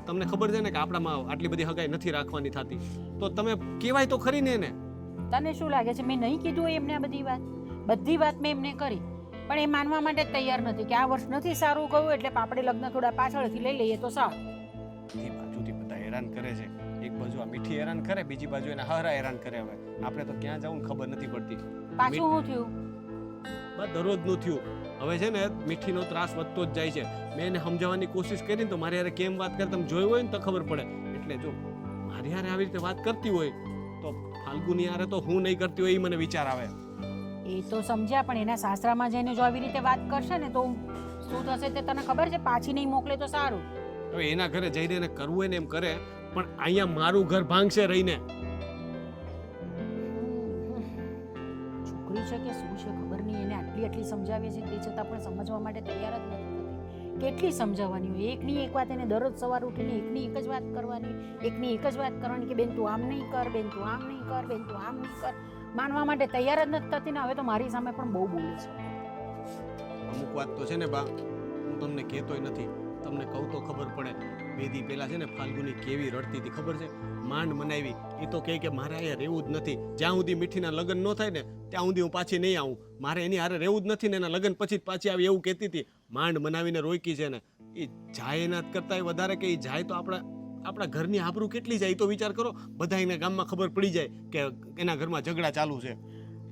તમને ખબર છે ને કે આપણામાં આટલી બધી હગાઈ નથી રાખવાની થતી, તો તમે કહેવાય તો ખરી ને એને. તને શું લાગે છે મેં નહીં કીધું એમને આ બધી વાત મેં એમને કરી, પણ એ માનવા માટે જ તૈયાર નથી કે આ વર્ષ નથી સારું ગયું, એટલે આપણે લગ્ન થોડા પાછળથી લઈ લઈએ તો સારું. બધી બાજુથી બધા હેરાન કરે છે. એક બાજુ આ મીઠી હેરાન કરે, બીજી બાજુ એના હારા હેરાન કરે. હવે આપણે તો ક્યાં જવું ખબર નથી પડતી. પાછું શું થયું? બસ દરરોજનું થયું. હવે છે ને મીઠીનો ત્રાસ વધતો જ જાય છે. મેં એને સમજાવવાની કોશિશ કરી ને તો મારી હારે કેમ વાત કરે તમે જોયું હોય ને તો ખબર પડે. એટલે જો મારી હારે આવી રીતે વાત કરતી હોય તો ફાલ્ગુની હારે તો હું નહીં કરતી હોય એ મને વિચાર આવે. એ તો સમજ્યા, પણ એના સાસરામાં જઈને જો આવી રીતે વાત કરશે ને તો શું થશે તે તને ખબર છે? પાછી નહીં મોકલે તો સારું. હવે એના ઘરે જઈને એને કરવું હોય ને એમ કરે, પણ અહીંયા મારું ઘર ભાંગશે રહીને. છોકરી છે કે શું છે ખબર નહીં, એને આટલી સમજાવીએ છીએ તે છતાં પણ સમજવા માટે તૈયાર જ નથી થતી. કેટલી સમજાવવાની હોય? એકની એક વાત એને દરરોજ સવાર ઉઠીને એકની એક જ વાત કરવાની, કે બેન તું આમ નહીં કર, બેન તું આમ નહીં કર, બેન તું આમ નહીં કર. માનવા માટે તૈયાર જ નથી થતી ને હવે તો મારી સામે પણ બહુ બોલે છે. અમુક વાત તો છે ને બા, હું તમને કહેતોય નથી, તમને કહું તો ખબર પડે. બેદી પહેલા છે ને ફાલ્ગુની કેવી રડતી હતી ખબર છે? માંડ મનાવી. એ તો કહે કે મારે અહીંયા રહેવું જ નથી, જ્યાં સુધી મીઠીના લગ્ન ન થાય ને ત્યાં સુધી હું પાછી નહીં આવું, મારે એની હારે રહેવું જ નથી ને એના લગ્ન પછી જ પાછી આવી એવું કહેતી હતી. માંડ મનાવીને રોકી છે ને. એ જાય એના કરતાં વધારે કે એ જાય તો આપણા ઘરની આબરૂ કેટલી જાય એ તો વિચાર કરો. બધા એને ગામમાં ખબર પડી જાય કે એના ઘરમાં ઝઘડા ચાલુ છે.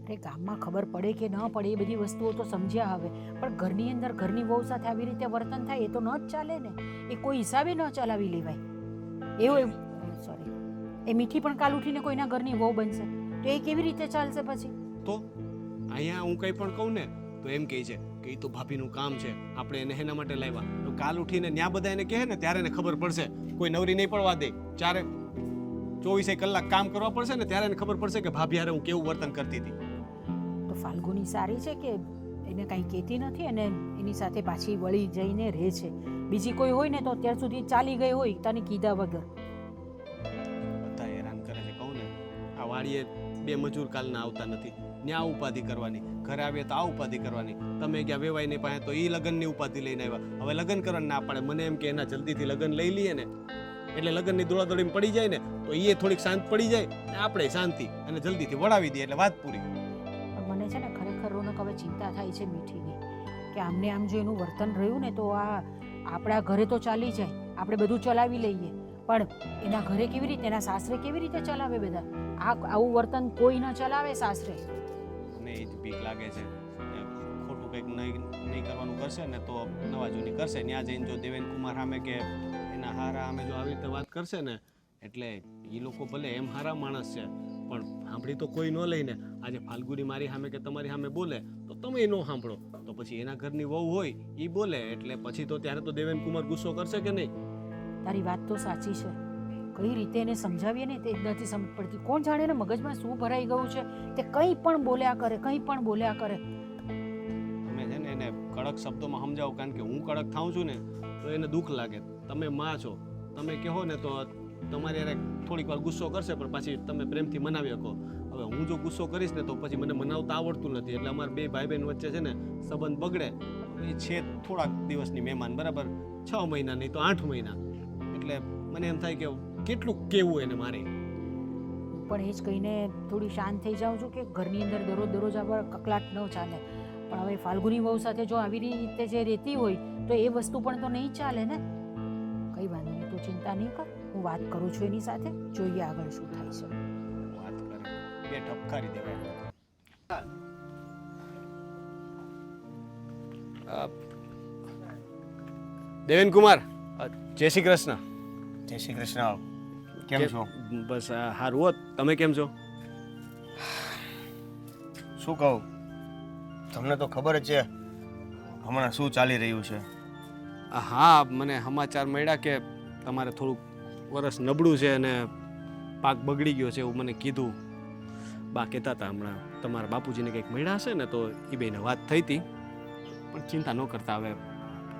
અરે ગામમાં ખબર પડે કે ન પડે એ બધી વસ્તુઓ તો સમજ્યા હવે, પણ ઘરની અંદર ઘરની વહુ સાથે આવી રીતે વર્તન થાય એ તો ન જ ચાલે ને. એ કોઈ હિસાબે ન ચલાવી લેવાય. એવું સોરી, એ મીઠી પણ કાલ ઉઠીને કોઈના ઘરની વહુ બનશે તો એ કેવી રીતે ચાલશે પછી? તો અહીંયા હું કંઈ પણ કહું ને તો એમ કહે છે કે એ તો ભાભીનું કામ છે, આપણે એને એના માટે લાવ્યા. તો કાલ ઉઠીને ન્યા બધા એને કહે ને ત્યારે એને ખબર પડશે. કોઈ નવરી નહીં પડવા દે, 24 કલાક કામ કરવા પડશે ને ત્યારે એને ખબર પડશે કે ભાભી હારે હું કેવું વર્તન કરતી હતી. તો ફાલ્ગુની સારી છે કે એને કાંઈ કહેતી નથી અને એની સાથે પાછી વળી જઈને રહે છે. બીજી કોઈ હોય ને તો અત્યાર સુધી ચાલી ગઈ હોય તને કીધા વગર. બધા હેરાન કરે છે કહું ને. આ વાડીએ 2 મજૂર કાલના આવતા નથી, ન્યા ઉપાધિ કરવાની, ઘરે આવીએ તો આ ઉપાધિ કરવાની. તમે ગયા વેવાઈની પાસે તો એ લગ્નની ઉપાધિ લઈને આવ્યા. હવે લગ્ન કરવાનું ના પાડે. મને એમ કે એના જલ્દીથી લગ્ન લઈ લઈએ ને એટલે લગ્નની દોડાદોડીમાં પડી જાય ને તો એ થોડીક શાંત પડી જાય ને આપણે શાંતિ અને જલ્દીથી વળાવી દઈએ એટલે વાત પૂરી. પણ મને છે ને ખરેખર રોનક હવે ચિંતા થાય છે મીઠીની, કે આમને આમ જો એનું વર્તન રહ્યું ને તો આ આપણા ઘરે તો ચાલી જાય, આપણે બધું ચલાવી લઈએ, પણ એના ઘરે કેવી રીતે, એના સાસરે કેવી રીતે ચલાવે બધા? આવું વર્તન કોઈ ન ચલાવે સાસરે. મને એ જ બીક લાગે છે કે ખોટું કંઈક નહીં કરવાનું કરશે ને તો નવાજૂની કરશે. ત્યાં જઈને જો દેવેન કુમાર સામે કે એના હારા સામે જો આવી રીતે વાત કરશે ને એટલે એ લોકો ભલે એમ હારા માણસ છે પણ સાંભળી તો કોઈ ન લઈને. આજે ફાલ્ગુની મારી સામે કે તમારી સામે બોલે તો તમે ન સાંભળો તો પછી એના ઘરની વહુ હોય એ બોલે એટલે પછી તો ત્યારે તો દેવેન કુમાર ગુસ્સો કરશે કે નહીં? તારી વાત તો સાચી છે, કઈ રીતે એને સમજાવીએ ને તે જ નથી સમજ પડતી. કોણ જાણે ને મગજમાં શું ભરાઈ ગયું છે, તે કંઈ પણ બોલ્યા કરે. તમે છે ને એને કડક શબ્દોમાં સમજાવો, કારણ કે હું કડક થાઉં છું ને તો એને દુઃખ લાગે. તમે માં છો, તમે કહો ને તો તમારી યારે થોડીક વાર ગુસ્સો કરશે પણ પાછી તમે પ્રેમથી મનાવી શકો. હવે હું જો ગુસ્સો કરીશ ને તો પછી મને મનાવતા આવડતું નથી એટલે અમારા 2 ભાઈ બહેન વચ્ચે છે ને સંબંધ બગડે. એ છે થોડાક દિવસની મહેમાન, બરાબર, 6 મહિના નહીં તો 8 મહિના. એટલે મને એમ થાય કે કેટલું કેવું એને મારે. પણ એ જ કહીને થોડી શાંત થઈ જાઉં છું કે ઘરની અંદર દરરોજ આવા કકલાટ ન ચાલે. પણ હવે ફાલ્ગુની વહુ સાથે જો આવી રીતે જે રહેતી હોય તો એ વસ્તુ પણ તો નહીં ચાલે ને. કંઈ વાંધો નહીં, તું ચિંતા નહીં કર, હું વાત કરું છું એની સાથે, જોઈએ આગળ શું થાય છે. વાત કરે બે ઠપકારી દેવાય. દેવેન કુમાર, જય શ્રી કૃષ્ણ. જય શ્રી કૃષ્ણ. કેમ છો? બસ સારું હોત. તમે કેમ છો? શું કહું, તમને તો ખબર જ છે હમણાં શું ચાલી રહ્યું છે. હા, મને સમાચાર મળ્યા કે તમારે થોડુંક વરસ નબળું છે અને પાક બગડી ગયો છે એવું મને કીધું. બા કહેતા હતા હમણાં તમારા બાપુજીને કંઈક મળ્યા હશે ને તો એ બેને વાત થઈ હતી. પણ ચિંતા ન કરતા, હવે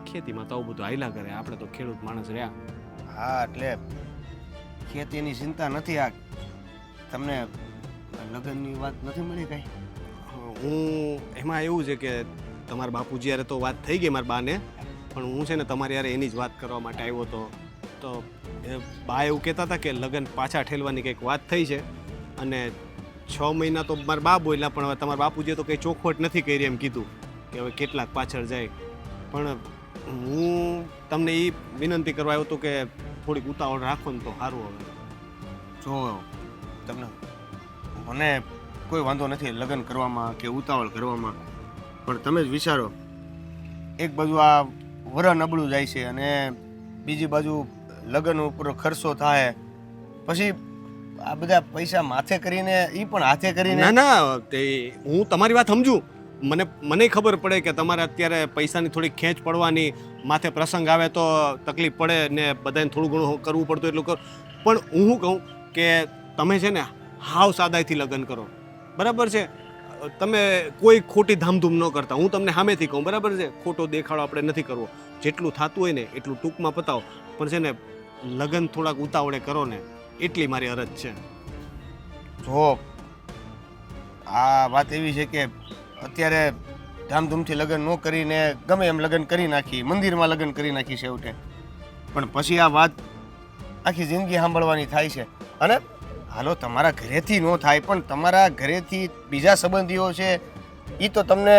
ખેતીમાં તો આવું બધું હાલ્યા કરે, આપણે તો ખેડૂત માણસ રહ્યા. હા, એટલે ખેતીની ચિંતા નથી. આ તમને લગ્નની વાત નથી મળી કઈ? હું એમાં એવું છે કે તમારા બાપુજી યારે તો વાત થઈ ગઈ મારા બાને, પણ હું છે ને તમારી યારે એની જ વાત કરવા માટે આવ્યો હતો. તો એ બા એવું કહેતા હતા કે લગ્ન પાછા ઠેલવાની કંઈક વાત થઈ છે અને 6 મહિના તો મારા બા બોલ્યા, પણ હવે તમારા બાપુજીએ તો કંઈ ચોખવટ નથી કરી એમ કીધું કે હવે કેટલાક પાછળ જાય. પણ હું તમને એ વિનંતી કરવા આવ્યો હતો કે થોડીક ઉતાવળ રાખો ને તો સારું. હવે જો તમને મને કોઈ વાંધો નથી લગ્ન કરવામાં કે ઉતાવળ કરવામાં, પણ તમે જ વિચારો, એક બાજુ આ વર નબળું જાય છે અને બીજી બાજુ લગ્ન ઉપર ખર્ચો થાય, પછી આ બધા પૈસા માથે કરીને એ પણ હાથે કરીને. ના ના, તે હું તમારી વાત સમજુ. મને ખબર પડે કે તમારે અત્યારે પૈસાની થોડી ખેંચ પડવાની, માથે પ્રસંગ આવે તો તકલીફ પડે ને બધાને થોડું ઘણું કરવું પડતું એટલું કરો. પણ હું શું કહું કે તમે છે ને હાવ સાદાઈથી લગ્ન કરો, બરાબર છે? તમે કોઈ ખોટી ધામધૂમ ન કરતા. હું તમને સામેથી કહું, બરાબર છે? ખોટો દેખાડો આપણે નથી કરવો. જેટલું થતું હોય ને એટલું ટૂંકમાં પતાવો, પણ છે ને લગ્ન થોડાક ઉતાવળે કરો ને, એટલી મારી અરજ છે. જો આ વાત એવી છે કે અત્યારે ધામધૂમથી લગ્ન ન કરીને ગમે એમ લગ્ન કરી નાખી, મંદિરમાં લગ્ન કરી નાખી છેવટે, પણ પછી આ વાત આખી જિંદગી સાંભળવાની થાય છે. અને હાલો તમારા ઘરેથી ન થાય, પણ તમારા ઘરેથી બીજા સંબંધીઓ છે એ તો તમને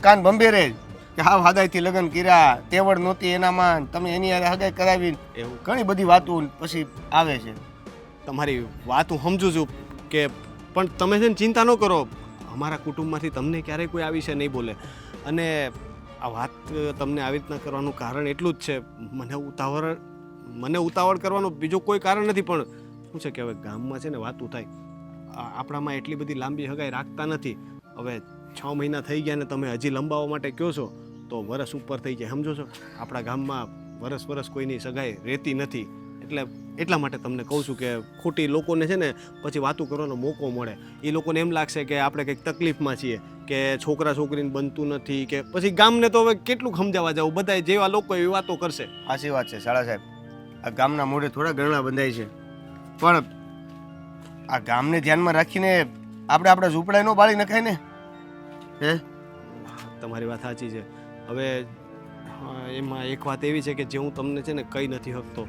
કાન ભંભેરે જ કે હા હગાઈથી લગ્ન કર્યા, તેવડ નહોતી એનામાં, તમે એની હારે હગાઈ કરાવી, એવું ઘણી બધી વાતો પછી આવે છે. તમારી વાત હું સમજુ છું કે, પણ તમે છે ને ચિંતા ન કરો. અમારા કુટુંબમાંથી તમને ક્યારેય કોઈ આ વિશે નહીં બોલે. અને આ વાત તમને આવી રીતના કરવાનું કારણ એટલું જ છે, મને ઉતાવળ કરવાનું બીજું કોઈ કારણ નથી. પણ શું છે કે હવે ગામમાં છે ને વાતું થાય, આપણામાં એટલી બધી લાંબી હગાઈ રાખતા નથી. હવે 6 મહિના થઈ ગયા ને તમે હજી લંબાવવા માટે કહો છો તો વરસ ઉપર થઈ જાય, સમજો છો? આપણા ગામમાં વરસ કોઈની સગાઈ રહેતી નથી. એટલા માટે તમને કહું છું કે ખોટી લોકોને છે ને પછી વાતું કરવાનો મોકો મળે. એ લોકોને એમ લાગશે કે આપણે કંઈક તકલીફમાં છીએ, કે છોકરા છોકરીને બનતું નથી, કે પછી ગામને તો હવે કેટલું સમજાવવા જવું, બધા જેવા લોકો એવી વાતો કરશે. સાચી વાત છે શાળા સાહેબ, આ ગામના મોઢે થોડા ગરણા બંધાય છે, પણ આ ગામને ધ્યાનમાં રાખીને આપણે આપણા ઝૂંપડા નો બાળી નખાય ને. હે, તમારી વાત સાચી છે. હવે એમાં એક વાત એવી છે કે જે હું તમને છે ને કહી નથી શકતો.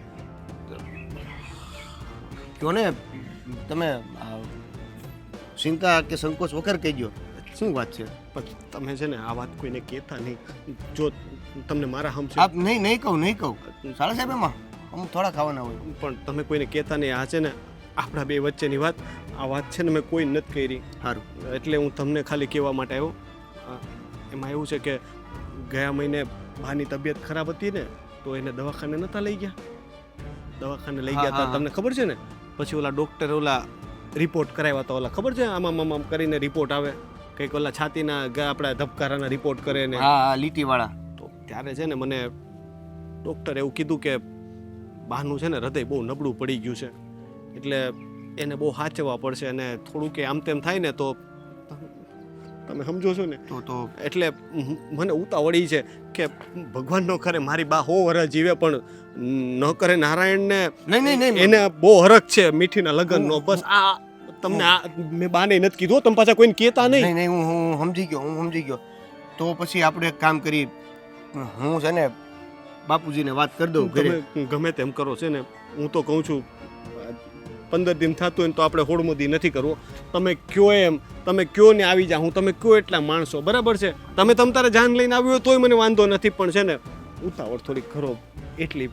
કયો ને તમે ચિંતા કે સંકોચ વગર કહેજો, શું વાત છે? પણ તમે છે ને આ વાત કોઈને કહેતા નહીં. જો તમને મારા હમ છે આપ નહીં કહું શાળા સાહેબ, એમાં અમુક થોડા ખાવાના હોય, પણ તમે કોઈને કહેતા નહીં. આ છે ને આપણા બે વચ્ચેની વાત, આ વાત છે ને મેં કોઈ નથી કરી. સારું, એટલે હું તમને ખાલી કહેવા માટે આવ્યો. એમાં એવું છે કે ગયા મહિને બાની તબિયત ખરાબ હતી ને, તો એને દવાખાને નહોતા લઈ ગયા. દવાખાને લઈ ગયા હતા, તમને ખબર છે ને? પછી ઓલા ડૉક્ટરે ઓલા રિપોર્ટ કરાવ્યા હતા, ઓલા ખબર છે આમ કરીને રિપોર્ટ આવે, કંઈક ઓલા છાતીના આપણા ધબકારાના રિપોર્ટ કરે ને. હા, લીટીવાળા. તો ત્યારે છે ને મને ડૉક્ટરે એવું કીધું કે બાનું છે ને હૃદય બહુ નબળું પડી ગયું છે, એટલે એને બહુ સાચવવા પડશે. અને થોડું કે આમ તેમ થાય ને તો તમે સમજો છો ને, તો એટલે મને ઉતાવળી છે કે ભગવાન ન કરે મારી બા 100 વર્ષ જીવે, પણ ન કરે નારાયણને નહીં એને બહુ હરખ છે મીઠીના લગ્નનો. બસ આ તમને મેં બાને નથી કીધું, તમે પાછા કોઈને કહેતા નહીં. નહીં હું સમજી ગયો. તો પછી આપણે એક કામ કરી, હું છે ને બાપુજીને વાત કરી દઉં ઘરે. ગમે તેમ કરો છે ને, હું તો કહું છું 15 દિન થતું હોય ને તો આપણે હોળમોદી નથી કરવો. તમે કયો એમ, તમે કયો ને આવી જા, હું તમે કયો એટલા માણસો, બરાબર છે? તમે તારે જાન લઈને આવ્યો હોય તોય મને વાંધો નથી, પણ છે ને ઉતાવળ થોડીક કરો એટલી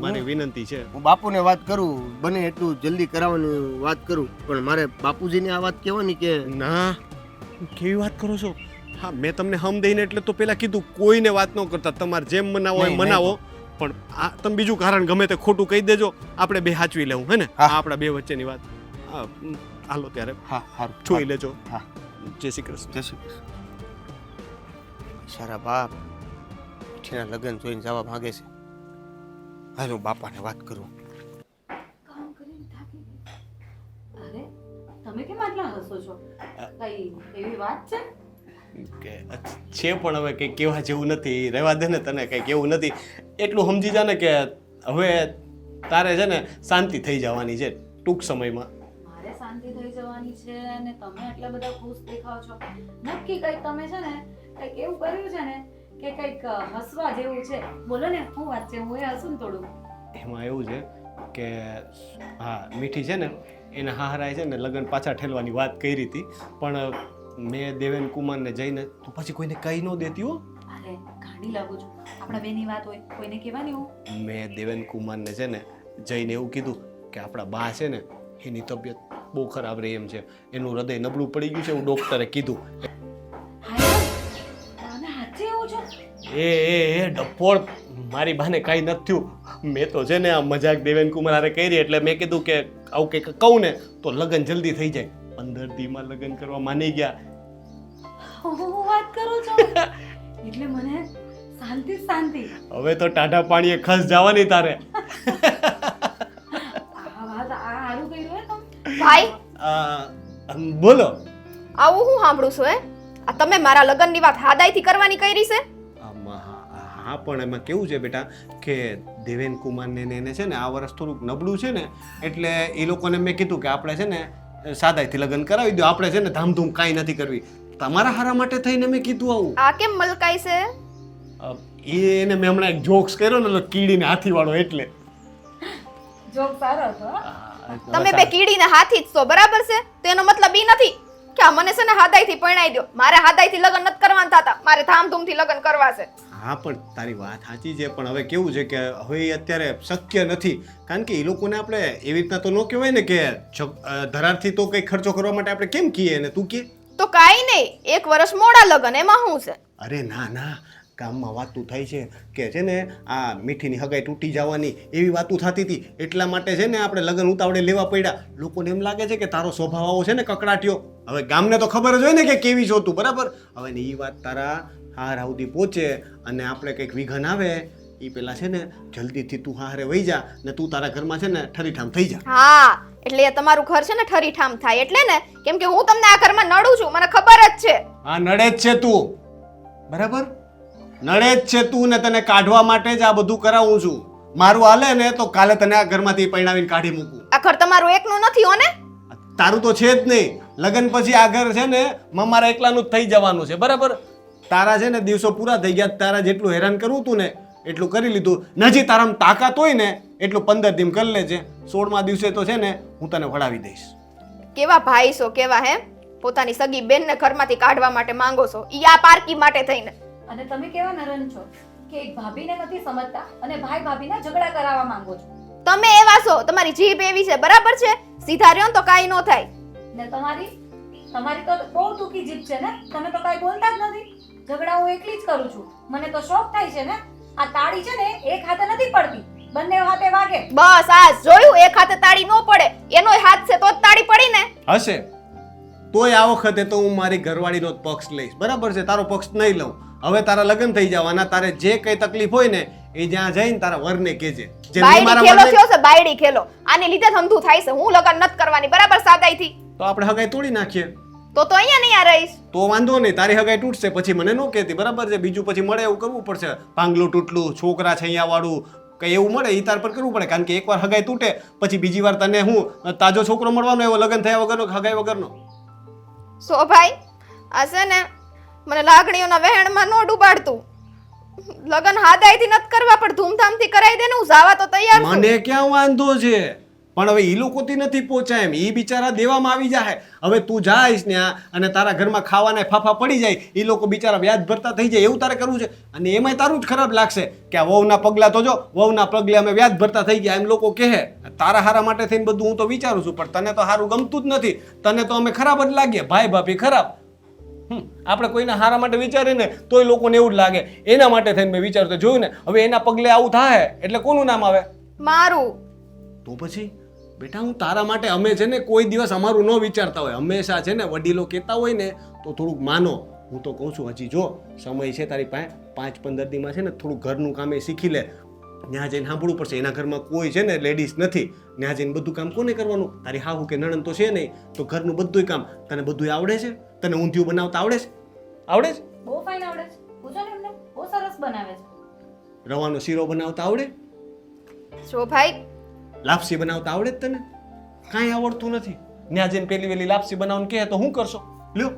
મારી વિનંતી છે. હું બાપુને વાત કરું, બને એટલું જલ્દી કરાવવાની વાત કરું, પણ મારે બાપુજીને આ વાત કહેવાની કે ના, કેવી વાત કરો છો? હા, મેં તમને હમ દઈને એટલે તો પેલા કીધું કોઈને વાત ન કરતા, તમારે જેમ મનાવો હોય નહીં, મનાવો, પણ આ તમે બીજું કારણ ગમે તે ખોટું કહી દેજો, આપણે બે હાચવી લેવું, હે ને? હા. આ આપણા બે વચ્ચેની વાત. હા, હાલો ત્યારે હા હારું જોઈ લેજો. હા. જય શ્રી કૃષ્ણ. જય શ્રી કૃષ્ણ. સારા બાપ મીઠીના લગ્ન જોઈને જવા માંગે છે. હાલ હું બાપાને વાત કરું. કામ કરીને થાકી ગઈ. અરે તમે કેમ આટલા હસો છો? કઈ એવી વાત છે? છે પણ હવે કંઈ કહેવા જેવું નથી, રહેવા દે ને, તને કંઈ કેવું નથી. એટલું સમજી જા ને કે હવે તારે છે ને શાંતિ થઈ જવાની છે ટૂંક સમયમાં. મારે શાંતિ થઈ જવાની છે અને તમે આટલા બધા ખુશ દેખાવ છો. નક્કી કંઈક તમે છે ને કંઈક એવું કર્યું છે ને કે કંઈક હસવા જેવું છે. બોલો ને, શું વાત છે? હું એ હસું ને થોડું. એમાં એવું છે કે હા, મીઠી છે ને એના હાહરાએ છે ને લગ્ન પાછા ઠેલવાની વાત કરી હતી, પણ મેં દેવેન કુમારને જઈને તું પછી કોઈને કહી ન દેતી હો. અરે ગાંડી લાગુ છું. આપણા બેની વાત હોય કોઈને કહેવાની હું. મેં દેવેન કુમારને છે ને જઈને એવું કીધું કે આપણા બા છે ને એની તબિયત બહુ ખરાબ રહી એમ છે, એનું હૃદય નબળું પડી ગયું છે એવું ડૉક્ટરે કીધું. અને હાચે એવું છે? એ ડફોળ, મારી બાને કાંઈ નથી થયું. મેં તો છે ને આ મજાક દેવેન કુમાર હારે કરી એટલે મેં કીધું કે આવું કંઈક કહું ને તો લગ્ન જલ્દી થઈ જાય. 15 દીમાં લગ્ન કરવા માની ગયા. હું વાત કરું છું એટલે મને શાંતિ શાંતિ. હવે તો ટાઢા પાણીએ ખસ જવાની તારે. આ વાત આ હારું કર્યું હે તમે. ભાઈ બોલો. આવું હું સાંભળું છું હે? આ તમે મારા લગ્નની વાત હાદાઈથી કરવાની કરી છે? હા, પણ એમાં કેવું છે બેટા કે દેવેન કુમારને ને એને છે ને આ વર્ષ થોડુંક નબળું છે ને, એટલે એ લોકોને મેં કીધું કે આપણે છે ને સાદાઈથી લગ્ન કરાવી દો, આપણે છે ને ધામધૂમ કાંઈ નથી કરવી. તમારા હારા માટે થઈને મેં કીધું આવું. આ કેમ મલકાઈ છે? એને મેં હમણાં એક જોક્સ કર્યો ને કીડીને હાથીવાળો, એટલે જોક સારો હતો. તમે બે કીડીને હાથી જ છો, બરાબર છે? તો એનો મતલબ ઈ નથી કે આ મને છે ને હાદાઈથી પરણાઈ દો. મારે હાદાઈથી લગ્ન નથી કરવાના થતા, મારે ધામધૂમથી લગ્ન કરવા છે. હા, પણ તારી વાત સાચી છે, પણ હવે કેવું છે કે હવે એ અત્યારે શક્ય નથી, કારણ કે એ લોકોને આપણે એવી રીતના તો ન કહેવાય ને કે ધરારથી તો કંઈ ખર્ચો કરવા માટે આપણે કેમ કહીએ ને? તું કે તો કાઈ નહીં, 1 વર્ષ મોડા લગ્ન, એમાં શું છે? અરે ના ના, ગામમાં વાતું થાય છે કે છે ને આ મીઠીની હગાઈ તૂટી જવાની એવી વાતું થતી હતી, એટલા માટે છે ને આપણે લગ્ન ઉતાવળે લેવા પડ્યા. લોકોને એમ લાગે છે કે તારો સ્વભાવ આવો છે ને કકડાટ્યો. હવે ગામને તો ખબર જ હોય ને કે કેવી છો તું, બરાબર? હવે ને એ વાત તારા હાર સુધી પહોંચે અને આપણે કંઈક વિઘન આવે એ પેલા છે ને જલ્દીથી તું હારે વહી જા ને તું તારા ઘરમાં છે ને ઠરીઠામ થઈ જા. હા, એટલે તમારું ઘર છે ને ઠરીઠામ થાય એટલે ને, કેમ કે હું તમને આ ઘરમાં નડું છું, મને ખબર જ છે. હા, નડે જ છે તું, બરાબર? નડે જ છે તું ને તને કાઢવા માટે જ આ બધું કરાવું છું. મારું હાલે ને તો કાલે તને આ ઘરમાંથી પરણાવીને કાઢી મૂકું. આ ઘર તમારું એકનું નથી હો ને? તારું તો છે જ નહીં. લગ્ન પછી આ ઘર છે ને મારા એકલાનું જ થઈ જવાનું છે, બરાબર? તારા છે ને દિવસો પૂરા થઈ ગયા, તારા જેટલું હેરાન કરવું તું ને એટલું કરી લીધું. નજી તારામાં તાકાત હોય ને એટલું 15 દિન કરી લેજે. 16મા દિવસે તો છે ને હું તને વળાવી દઈશ. કેવા ભાઈ છો, કેવા હે? પોતાની સગી બેનને ઘરમાંથી કાઢવા માટે માંગો છો, ઈ આ પારકી માટે થઈને. અને તમે કેવા નરન છો કે એક ભાભીને નથી સમજતા અને ભાઈ ભાભીના ઝઘડા કરાવવા માંગો છો. તમે એવા છો, તમારી જીભ એવી છે, બરાબર છે? સીધા રહ્યો ને તો કાઈ ન થાય. ને તમારી તો બહુ ટૂંકી જીભ છે ને, તમે તો કાંઈ બોલતા જ નથી. ઝઘડા હું એકલી જ કરું છું. મને તો શોખ થાય છે ને. આ તાળી છે ને એક હાથે નથી પડતી, બંને હાથે વાગે. બસ આ જોયું, એક હાથે તાળી ન પડે, એનોય હાથ છે તો જ તાળી પડી ને. હશે તોય આ વખતે તો હું મારી ઘરવાળીનો જ પક્ષ લઈશ, બરાબર છે? તારો પક્ષ નહીં લઉં. હવે તારા લગ્ન થઈ જવાના, તારે જે કઈ તકલીફ હોય ને એ જ્યાં જઈને તારા વરને કહેજે. બાયડી ખેલો થયો છે, બાયડી ખેલો. આની લીધે ધંધુ થાય છે. હું લગ્ન નથી કરવાની, બરાબર? સાદાઈથી તો આપણે હગાઈ તોડી નાખીએ. તો અહીંયા નહીં આ રહીશ. તો વાંધો નહીં, તારી હગાઈ તૂટશે પછી મને ન કહેતી, બરાબર છે? બીજું પછી મળે એવું કરવું પડશે. ભાંગલું તૂટલું, છોકરા છૈયા વાળું કઈ એવું મળે એ તાર પર કરવું પડે, કારણ કે એકવાર હગાઈ તૂટે પછી બીજી વાર તને હું તાજો છોકરો મળવાનો એવો લગ્ન થયા વગરનો, હગાઈ વગરનો. સો ભાઈ, આ છે ને મને લાગણીઓના વહેણમાં ન ડૂબાડતું. લગ્ન હાદાઈથી નથી કરવા, પણ ધૂમધામથી કરાવી દે ને, હું જાવા તો તૈયાર છું. મને ક્યાં વાંધો છે? પણ હવે એ લોકોથી નથી પહોંચાય એમ, એ બિચારા દેવામાં આવી જાય. હવે તું જાઈશ ત્યાં અને તારા ઘરમાં ખાવાના ફાફા પડી જાય, એ લોકો બિચારા વ્યાજ ભરતા થઈ જાય, એવું તારે કરવું છે. અને એમાંય તારું જ ખરાબ લાગશે કે આ વહુના પગલા તો જો, વહુના પગલે અમે વ્યાજ ભરતા થઈ ગયા એમ લોકો કહે. તારા હારા માટે થઈને બધું હું તો વિચારું છું, પણ તને તો સારું ગમતું જ નથી. તને તો અમે ખરાબ જ લાગીએ, ભાઈ ભાભી ખરાબ. આપણે કોઈના હારા માટે વિચારીએ ને તોય લોકોને એવું જ લાગે. એના માટે થઈને મેં વિચાર્યું તો જોયું ને, હવે એના પગલે આવું થાય એટલે કોનું નામ આવે? મારું. તો પછી બેટા હું તારા માટે, અમે છે ને કોઈ દિવસ અમારું ન વિચારતા હોય, હંમેશા છે ને વડીલો કહેતા હોય ને તો થોડુંક માનો. હું તો કહું છું હજી જો સમય છે તારી પાસે, 5-15 દીમાં છે ને થોડું ઘરનું કામ એ શીખી લે. ત્યાં જઈને સાંભળવું પડશે, એના ઘરમાં કોઈ છે ને લેડીઝ નથી, ત્યાં જઈને બધું કામ કોને કરવાનું? તારી હાહુ કે નણંદ તો છે નહીં, તો ઘરનું બધું કામ તને બધું આવડે છે? તને ઊંધિયું બનાવતા આવડે છે? આવડે છે? બહુ ફાઇન આવડે છે, પૂછો ને એમને, બહુ સરસ બનાવે છે. રવાનો શીરો બનાવતા આવડે? જો ભાઈ, લાપસી બનાવતા આવડે જ તને? કાંઈ આવડતું નથી. ત્યાં જઈને પેલી વેલી લાપસી બનાવવાનું કહે તો શું કરશો? લ્યો,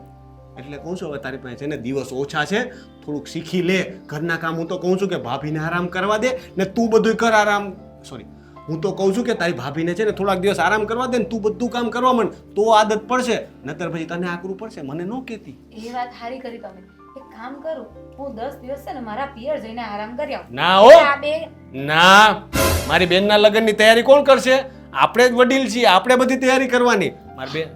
એટલે કહું છું હવે તારી પાસે છે ને દિવસ ઓછા છે, થોડુંક શીખી લે ઘરના કામ. હું તો કહું છું કે ભાભીને આરામ કરવા દે ને તું બધું કર આરામ. સોરી, હું તો કહું છું કે તારી ભાભીને છે ને થોડાક દિવસ આરામ કરવા દે ને તું બધું કામ કરવા માંડ, તો આદત પડશે. નતર પછી તને આકરું પડશે. મને ન કહેતી. એ વાત સારી કરી તમે. એક કામ કરું, હું 10 દિવસ છે ને મારા પિયર જઈને આરામ કરી આવું. ના હો, આ બે ના, મારી બેનના લગ્નની તૈયારી કોણ કરશે? આપણે જ વડીલ છીએ, આપણે બધી તૈયારી કરવાની. મારી બેન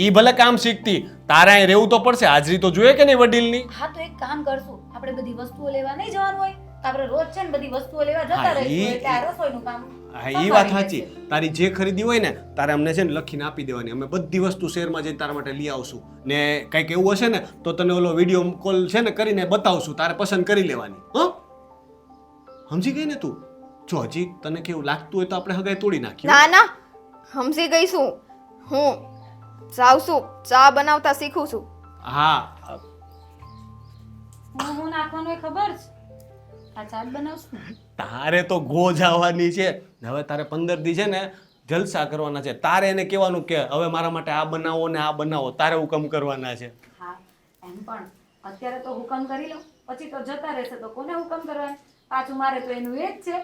ઈ ભલે કામ શીખતી, તારે અહીં રહેવું તો પડશે, હાજરી તો જોઈએ કે નહીં વડીલની? હા તો એક કામ કરશું, આપણે બધી વસ્તુઓ લેવા નહીં જવાનું હોય તો આપણે રોજ છે ને બધી વસ્તુઓ લેવા જતા હા, રહીશું, ઈ- એટલે આ રસોઈનું કામ હા એ વાત સાચી. તારી જે ખરીદી હોય ને તારે અમને છે ને લખીને આપી દેવાની, અમે બધી વસ્તુ શહેરમાં જઈને તારા માટે લઈ આવશું. ને કંઈક એવું હશે ને તો તને ઓલો વિડીયો કોલ છે ને કરીને બતાવશું, તારે પસંદ કરી લેવાની. હો, સમજી ગઈ ને તું? જો હજી તને કેવું લાગતું હોય તો આપણે હગાઈ તોડી નાખીએ. ના ના, સમજી ગઈ છું. હું જાઉં છું, ચા બનાવતા શીખું છું. હા, હું નાખવાનું એ ખબર છે, આ ચાટ બનાવશું ને. તારે તો ગોજ આવવાની છે. હવે તારે 15 દી છે ને જલસા કરવાના છે. તારે એને કહેવાનું કે હવે મારા માટે આ બનાવો ને આ બનાવો, તારે હુકમ કરવાના છે. હા એમ પણ અત્યારે તો હુકમ કરી લો, પછી તો જતા રહેશે તો કોને હુકમ કરવાના? પાછું મારે તો એનું એ જ છે